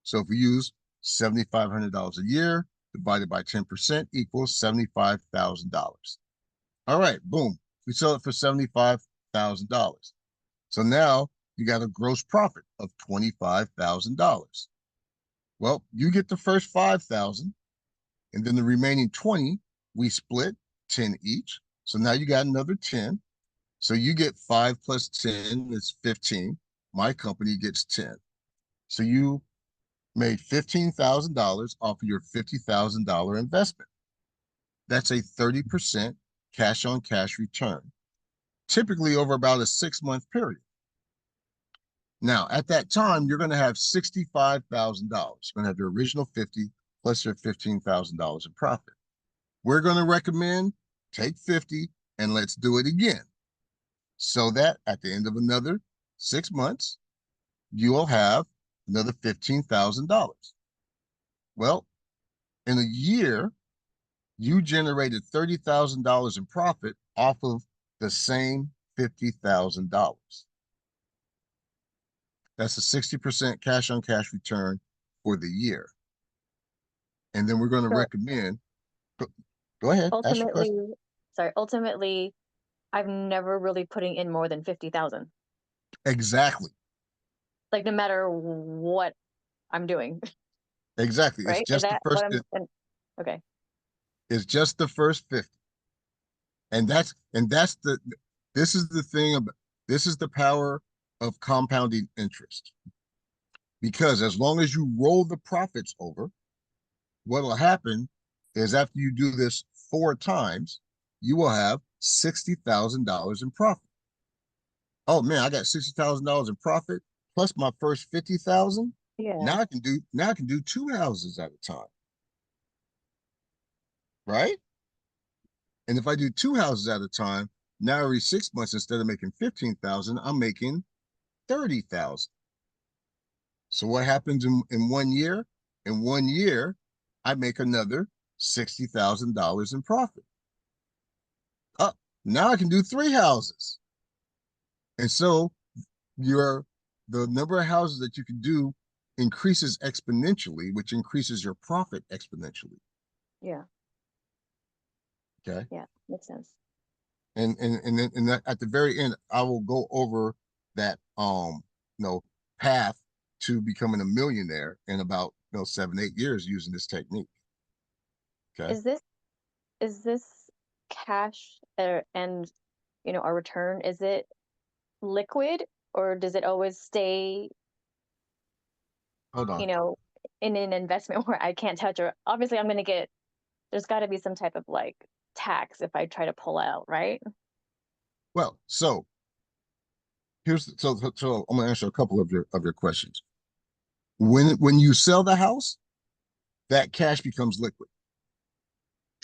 So if we use $7,500 a year divided by 10% equals $75,000. All right, boom. We sell it for $75,000. So now you got a gross profit of $25,000. Well, you get the first 5,000, and then the remaining 20 we split 10 each. So now you got another 10. So you get 5 plus 10 is 15. My company gets 10. So you made $15,000 off of your $50,000 investment. That's a 30% cash on cash return, typically over about a 6-month period. Now, at that time, you're going to have $65,000. You're going to have your original 50 plus your $15,000 in profit. We're going to recommend take 50 and let's do it again, so that at the end of another 6 months, you will have another $15,000. Well, in a year, you generated $30,000 in profit off of the same $50,000. That's a 60% cash on cash return for the year. And then we're going to recommend, go ahead, ask your question. Ultimately, I'm never really putting in more than 50,000. Exactly. Like no matter what I'm doing. Exactly. Right? It's just the first. Okay. It's just the first 50. And that's the, this is the thing about, this is the power of compounding interest. Because as long as you roll the profits over, what will happen is after you do this 4 times, you will have $60,000 in profit. Oh man, I got $60,000 in profit plus my first 50,000. Yeah. Now I can do 2 houses at a time. Right? And if I do 2 houses at a time, now every 6 months, instead of making 15,000, I'm making 30,000. So what happens in 1 year? In 1 year, I make another $60,000 in profit. Now I can do 3 houses. And so the number of houses that you can do increases exponentially, which increases your profit exponentially. Yeah. Okay. Yeah, makes sense. And then at the very end, I will go over that path to becoming a millionaire in about 7-8 years using this technique. Okay. Is this cash and our return, is it liquid or does it always stay Hold on. in an investment where I can't touch? Or obviously there's got to be some type of like tax if I try to pull out, right? Well, so so I'm gonna answer a couple of your questions. When you sell the house, that cash becomes liquid.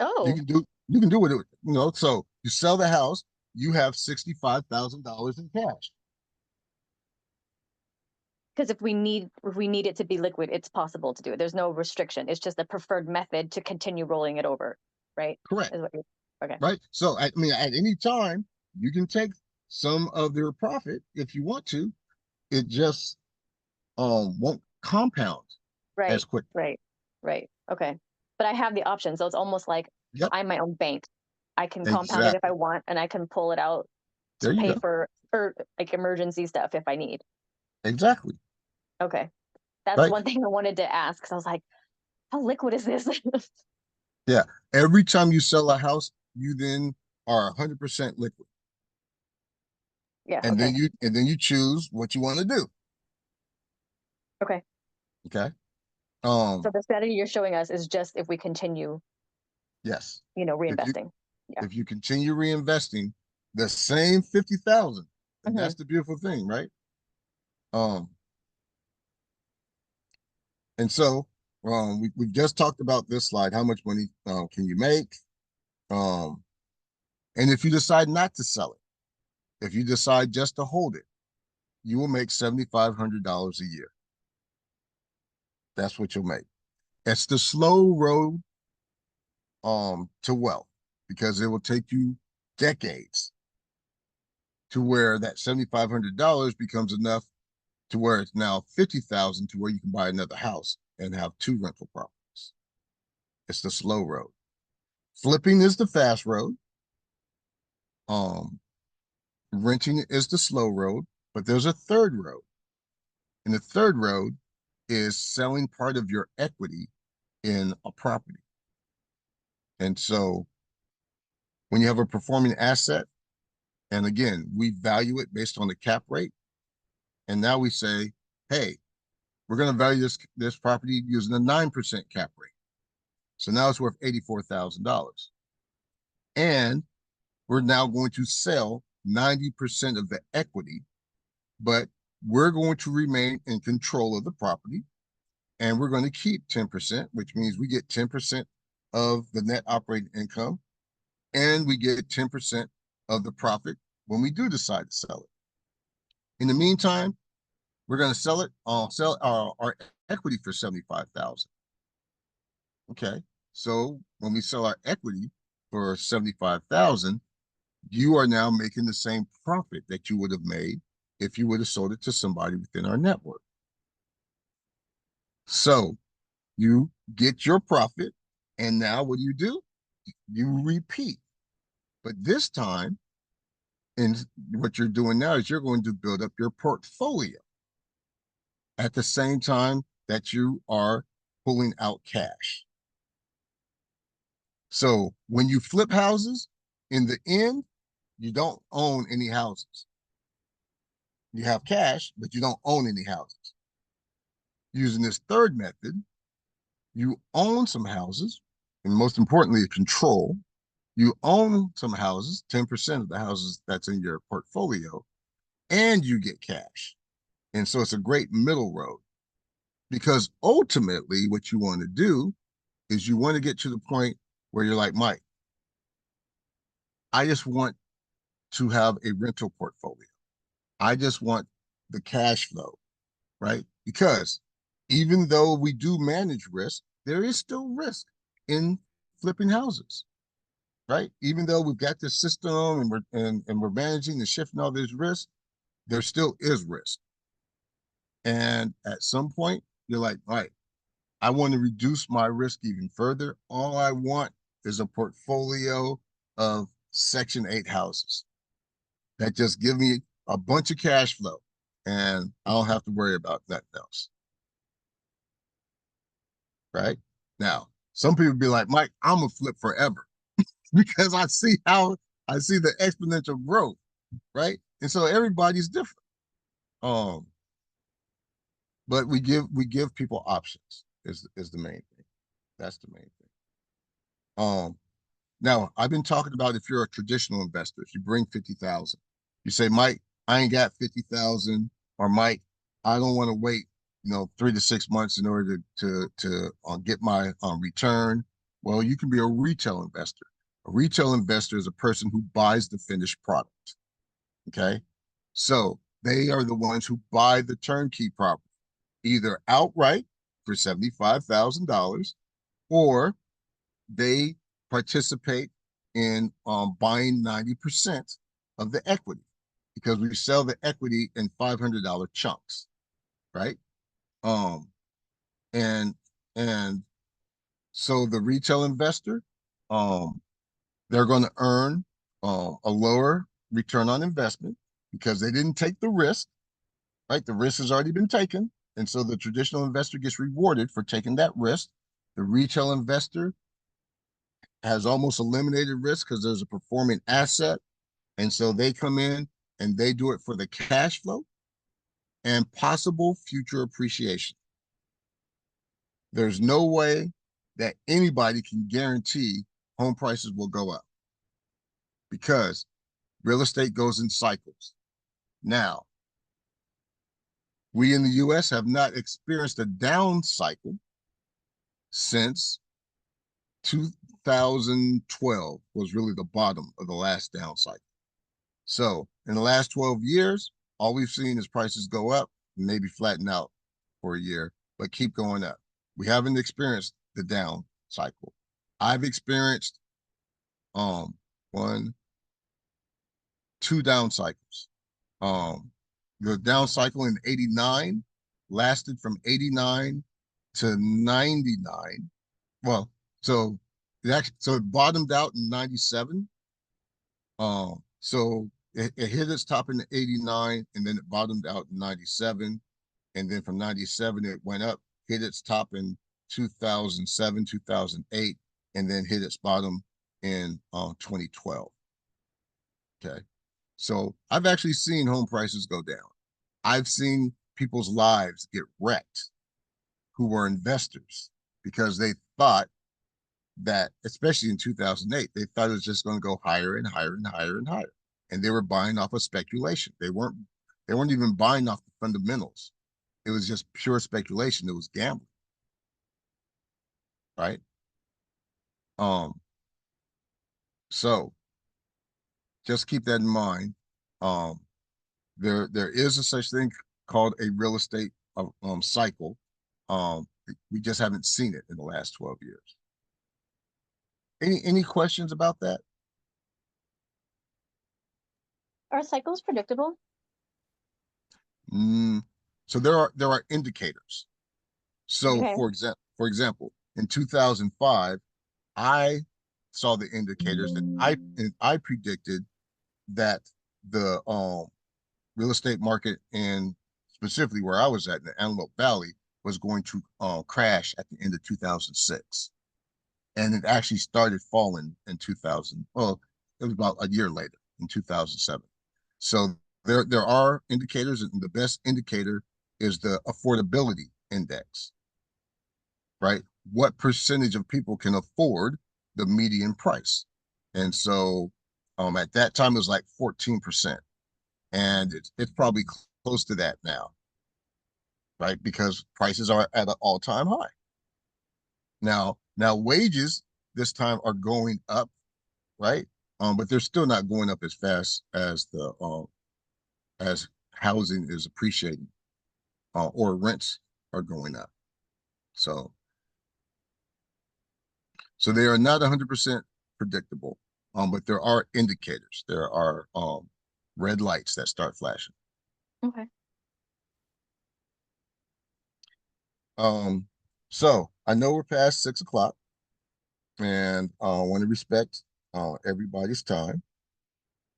Oh, You can do with it, so you sell the house, you have $65,000 in cash. because if we need it to be liquid, it's possible to do it. There's no restriction. It's just a preferred method to continue rolling it over, right? Correct. Okay. Right. So at any time, you can take some of their profit if you want to, it just won't compound as Right, quick. right. Okay. But I have the option. So it's almost like Yep, I'm my own bank. I can compound it if I exactly. want, and I can pull it out There to you pay go. for like emergency stuff if I need. Exactly. Okay. That's Right. one thing I wanted to ask because I was like, how liquid is this? Yeah. Every time you sell a house, you then are 100% liquid. Yeah, And okay. then you choose what you want to do. Okay. Okay. So the strategy you're showing us is just if we continue, Yes. If you reinvesting. Yeah. if you continue reinvesting the same 50,000, and Hmm. that's the beautiful thing, right? Um, and so we've just talked about this slide. How much money can you make? Um, and if you decide not to sell it, if you decide just to hold it, you will make $7,500 a year. That's what you'll make. It's the slow road to wealth because it will take you decades to where that $7,500 becomes enough to where it's now 50,000 to where you can buy another house and have two rental properties. It's the slow road. Flipping is the fast road. Um, Renting is the slow road, but there's a third road. And the third road is selling part of your equity in a property. And so when you have a performing asset, and again, we value it based on the cap rate. And now we say, hey, we're going to value this property using a 9% cap rate. So now it's worth $84,000. And we're now going to sell 90% of the equity, but we're going to remain in control of the property and we're going to keep 10%, which means we get 10% of the net operating income and we get 10% of the profit when we do decide to sell it. In the meantime, we're going to sell our equity for 75,000. Okay. So when we sell our equity for 75,000, you are now making the same profit that you would have made if you would have sold it to somebody within our network. So you get your profit, and now what do? You repeat. But this time, and what you're doing now is you're going to build up your portfolio at the same time that you are pulling out cash. So when you flip houses, in the end, you don't own any houses. You have cash, but you don't own any houses. Using this third method, you own some houses, and most importantly, control. You own some houses, 10% of the houses that's in your portfolio, and you get cash. And so it's a great middle road because ultimately what you want to do is you want to get to the point where you're like, Mike, I just want to have a rental portfolio. I just want the cash flow, right? Because even though we do manage risk, there is still risk in flipping houses, right? Even though we've got this system and we're managing and shifting all this risk, there still is risk. And at some point, you're like, all right, I want to reduce my risk even further. All I want is a portfolio of Section 8 houses that just give me a bunch of cash flow and I don't have to worry about nothing else. Right? Now, some people be like, Mike, I'm gonna flip forever because I see the exponential growth, right? And so everybody's different. Um, but we give people options is the main thing. That's the main thing. Now I've been talking about if you're a traditional investor, if you bring 50,000, you say, Mike, I ain't got 50,000, or Mike, I don't want to wait, 3 to 6 months in order to get my return. Well, you can be a retail investor. A retail investor is a person who buys the finished product. Okay, so they are the ones who buy the turnkey property either outright for $75,000 or they participate in buying 90% of the equity because we sell the equity in $500 chunks, right? Um, and and so the retail investor, um, they're going to earn a lower return on investment because they didn't take the risk, right? The risk has already been taken. And so the traditional investor gets rewarded for taking that risk. The retail investor has almost eliminated risk because there's a performing asset. And so they come in and they do it for the cash flow and possible future appreciation. There's no way that anybody can guarantee home prices will go up because real estate goes in cycles. Now, we in the US have not experienced a down cycle since 2012 was really the bottom of the last down cycle. So in the last 12 years, all we've seen is prices go up, maybe flatten out for a year, but keep going up. We haven't experienced the down cycle. I've experienced one, two down cycles. The down cycle in 89 lasted from 89 to 99. Well, so it bottomed out in 97. So it hit its top in 89 and then it bottomed out in 97. And then from 97, it went up, hit its top in 2007, 2008, and then hit its bottom in 2012. Okay. So I've actually seen home prices go down. I've seen people's lives get wrecked who were investors because they thought that, especially in 2008, they thought it was just going to go higher and higher and higher and higher. And they were buying off of speculation. They weren't even buying off the fundamentals. It was just pure speculation. It was gambling. Right? So just keep that in mind. There is a such thing called a real estate cycle. We just haven't seen it in the last 12 years. Any questions about that? Are cycles predictable? So there are indicators. So Okay. for example, in 2005, I saw the indicators and I predicted that the real estate market in specifically where I was at in the Antelope Valley was going to crash at the end of 2006. And it actually started falling in 2000. Well, it was about a year later in 2007. So there are indicators, and the best indicator is the affordability index, right? What percentage of people can afford the median price? And so at that time it was like 14%. And it's probably close to that now, right? Because prices are at an all-time high. Now wages this time are going up, right? But they're still not going up as fast as the as housing is appreciating, or rents are going up. So they are not 100% predictable, but there are indicators. There are red lights that start flashing. Okay. So I know we're past 6 o'clock, and I want to respect everybody's time.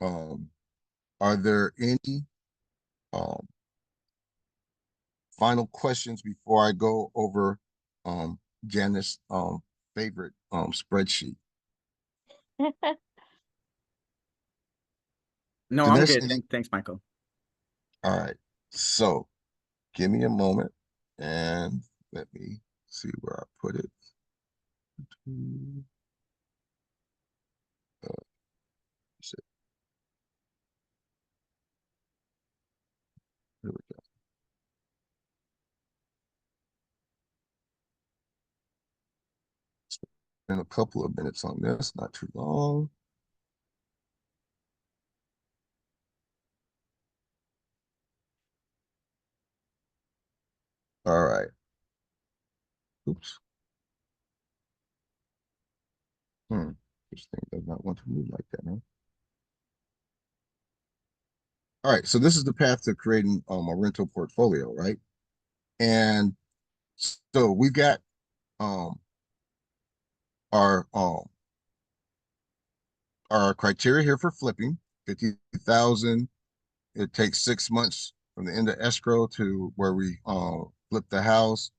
Are there any um, final questions before I go over Janice's favorite spreadsheet? No, I'm Janice, good. Thanks, Michael. all right. So give me a moment and let me see where I put it. Here we go. Spend a couple of minutes on this, not too long. All right. Oops. This thing does not want to move like that, huh? All right, so this is the path to creating a rental portfolio, right? And so we've got um our um our criteria here for flipping 50,000. It takes 6 months from the end of escrow to where we flip the house.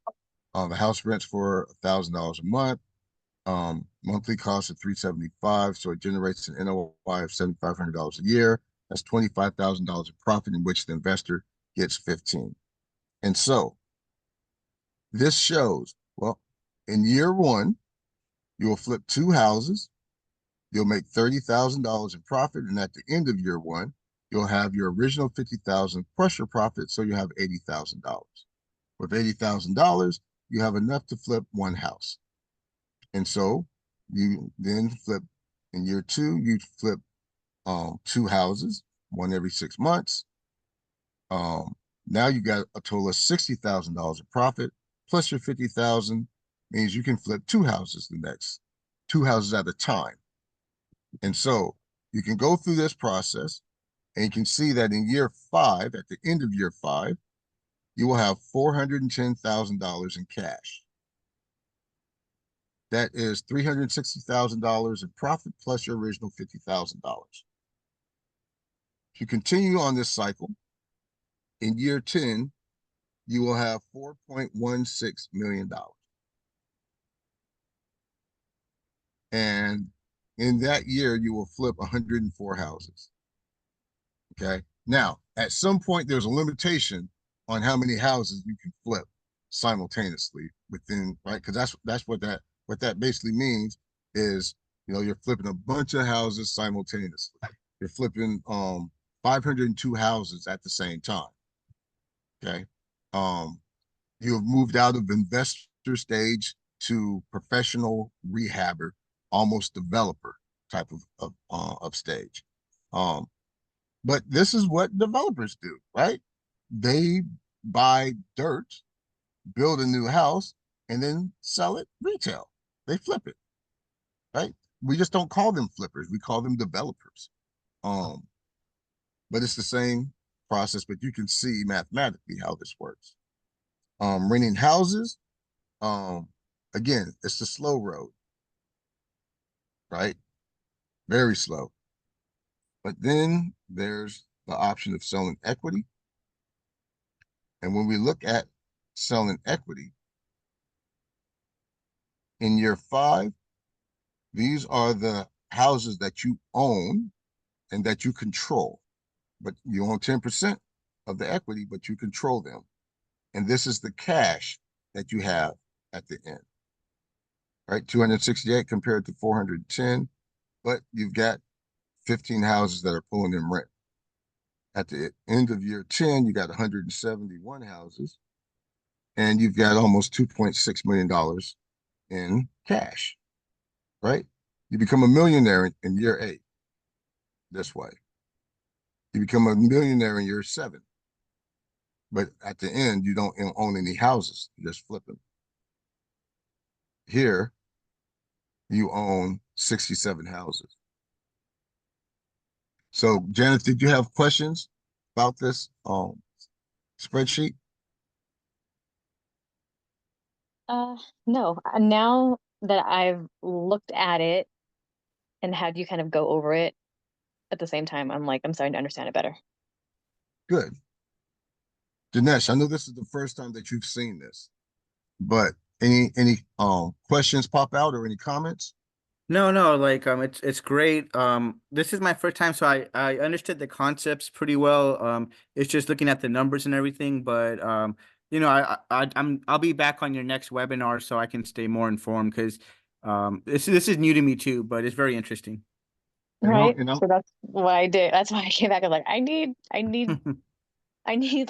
The house rents for $1,000 a month. Monthly cost of 375, so it generates an NOI of $7,500 a year. That's $25,000 in profit, in which the investor gets 15. And so this shows, well, in year one, you will flip 2 houses. You'll make $30,000 in profit, and at the end of year one, you'll have your original 50,000 plus your profit, so you have $80,000. With $80,000, you have enough to flip one house. And so you then flip in year two, you flip 2 houses, one every 6 months. Now you got a total of $60,000 in profit, plus your 50,000 means you can flip 2 houses the next 2 houses at a time. And so you can go through this process and you can see that in year five, at the end of year five, you will have $410,000 in cash. That is $360,000 in profit plus your original $50,000. If you continue on this cycle, in year 10, you will have $4.16 million. And in that year, you will flip 104 houses. Okay. Now, at some point, there's a limitation on how many houses you can flip simultaneously within, right? Because that's what that basically means is, you're flipping a bunch of houses simultaneously. You're flipping 502 houses at the same time. Okay. You have moved out of investor stage to professional rehabber, almost developer type of stage. But this is what developers do, right? They buy dirt, build a new house, and then sell it retail. They flip it, right? We just don't call them flippers. We call them developers. Um, but it's the same process, but you can see mathematically how this works. Renting houses, um, again, it's the slow road, right? Very slow. But then there's the option of selling equity. And when we look at selling equity, in year five, these are the houses that you own and that you control. But you own 10% of the equity, but you control them. And this is the cash that you have at the end, right? 268 compared to 410, but you've got 15 houses that are pulling in rent. At the end of year 10, you got 171 houses, and you've got almost $2.6 million in cash, right? You become a millionaire in year 8 this way. You become a millionaire in year 7. But at the end, you don't own any houses, you just flip them. Here, you own 67 houses. So, Janice, did you have questions about this spreadsheet? No. Now that I've looked at it and had you kind of go over it at the same time, I'm starting to understand it better. Good. Dinesh, I know this is the first time that you've seen this, but any questions pop out or any comments? No, like it's great. This is my first time, so I understood the concepts pretty well. It's just looking at the numbers and everything, but I'll be back on your next webinar so I can stay more informed because this is new to me too, but it's very interesting. Right. And So that's why I did. That's why I came back. I'm like, I need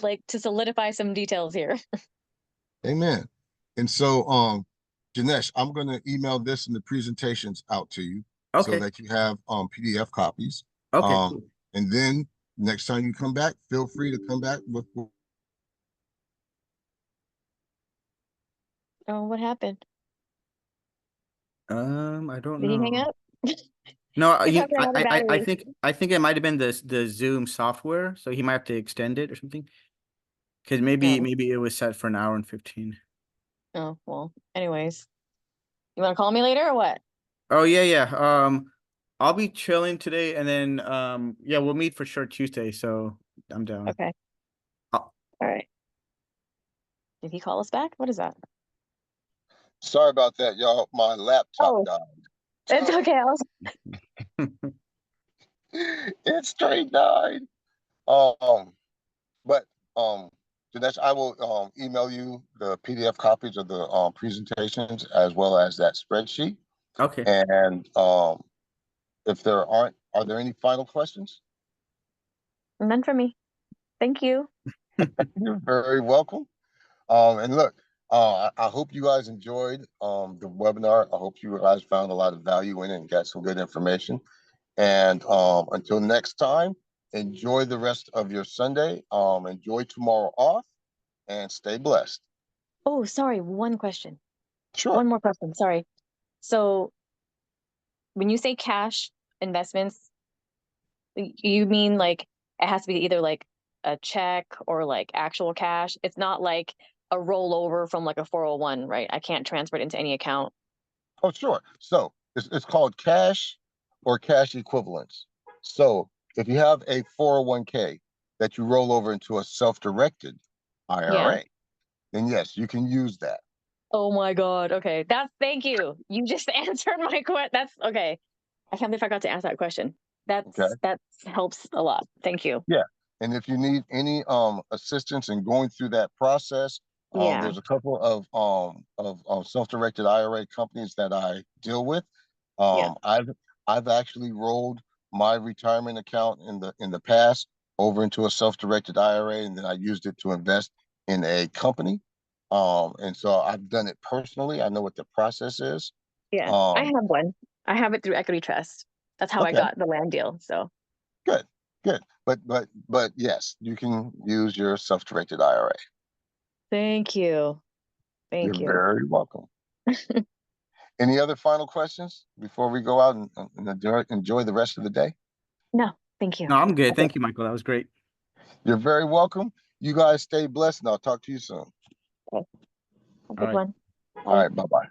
like to solidify some details here. amen. And so, Janesh, I'm going to email this and the presentations out to you so Okay. that you have PDF copies. Okay, cool. And then next time you come back, feel free to come back with. Oh, what happened? I don't Did he hang know. up? No, You're talking about a battery. I think it might have been the Zoom software, so he might have to extend it or something. Because Oh, maybe it was set for an hour and 15. oh, well, anyways. You want to call me later or what? Oh yeah. I'll be chilling today, and then yeah, we'll meet for sure Tuesday. So I'm down. Okay. Uh, All right. Did he call us back? What is that? Sorry about that, y'all. My laptop Oh, died. it's okay. It straight died. Um, but Dinesh, I will email you the PDF copies of the presentations as well as that spreadsheet. Okay. And if there are there any final questions? None for me. Thank you. You're very welcome. And look, I hope you guys enjoyed the webinar. I hope you guys found a lot of value in it and got some good information. And until next time, enjoy the rest of your Sunday. Enjoy tomorrow off and stay blessed. Oh, sorry. One question. Sure. One more question. Sorry. So when you say cash investments, you mean like it has to be either like a check or like actual cash? It's not like a rollover from like a 401, right? I can't transfer it into any account. Oh, sure. So it's called cash or cash equivalents. So if you have a 401k that you roll over into a self-directed Yeah. IRA, then yes, you can use that. Oh my God. Okay. Thank you. You just answered my question. That's okay. I can't believe I got to ask that question. Okay. That helps a lot. Thank you. Yeah. And if you need any assistance in going through that process, Yeah. there's a couple of self-directed IRA companies that I deal with. Yeah. I've actually rolled my retirement account in the past over into a self-directed IRA, and then I used it to invest in a company. And so I've done it personally. I know what the process is. Yeah. I Um, have one. I have it through Equity Trust. That's how I okay, got the land deal. So good, good. But yes, you can use your self-directed IRA. thank you. You're Thank you. very welcome. Any other final questions before we go out and enjoy the rest of the day? No, thank you. No, I'm good. Okay. Thank you, Michael. That was great. You're very welcome. You guys stay blessed, and I'll talk to you soon. Okay. Have a All good right. one. All Bye. right, bye-bye.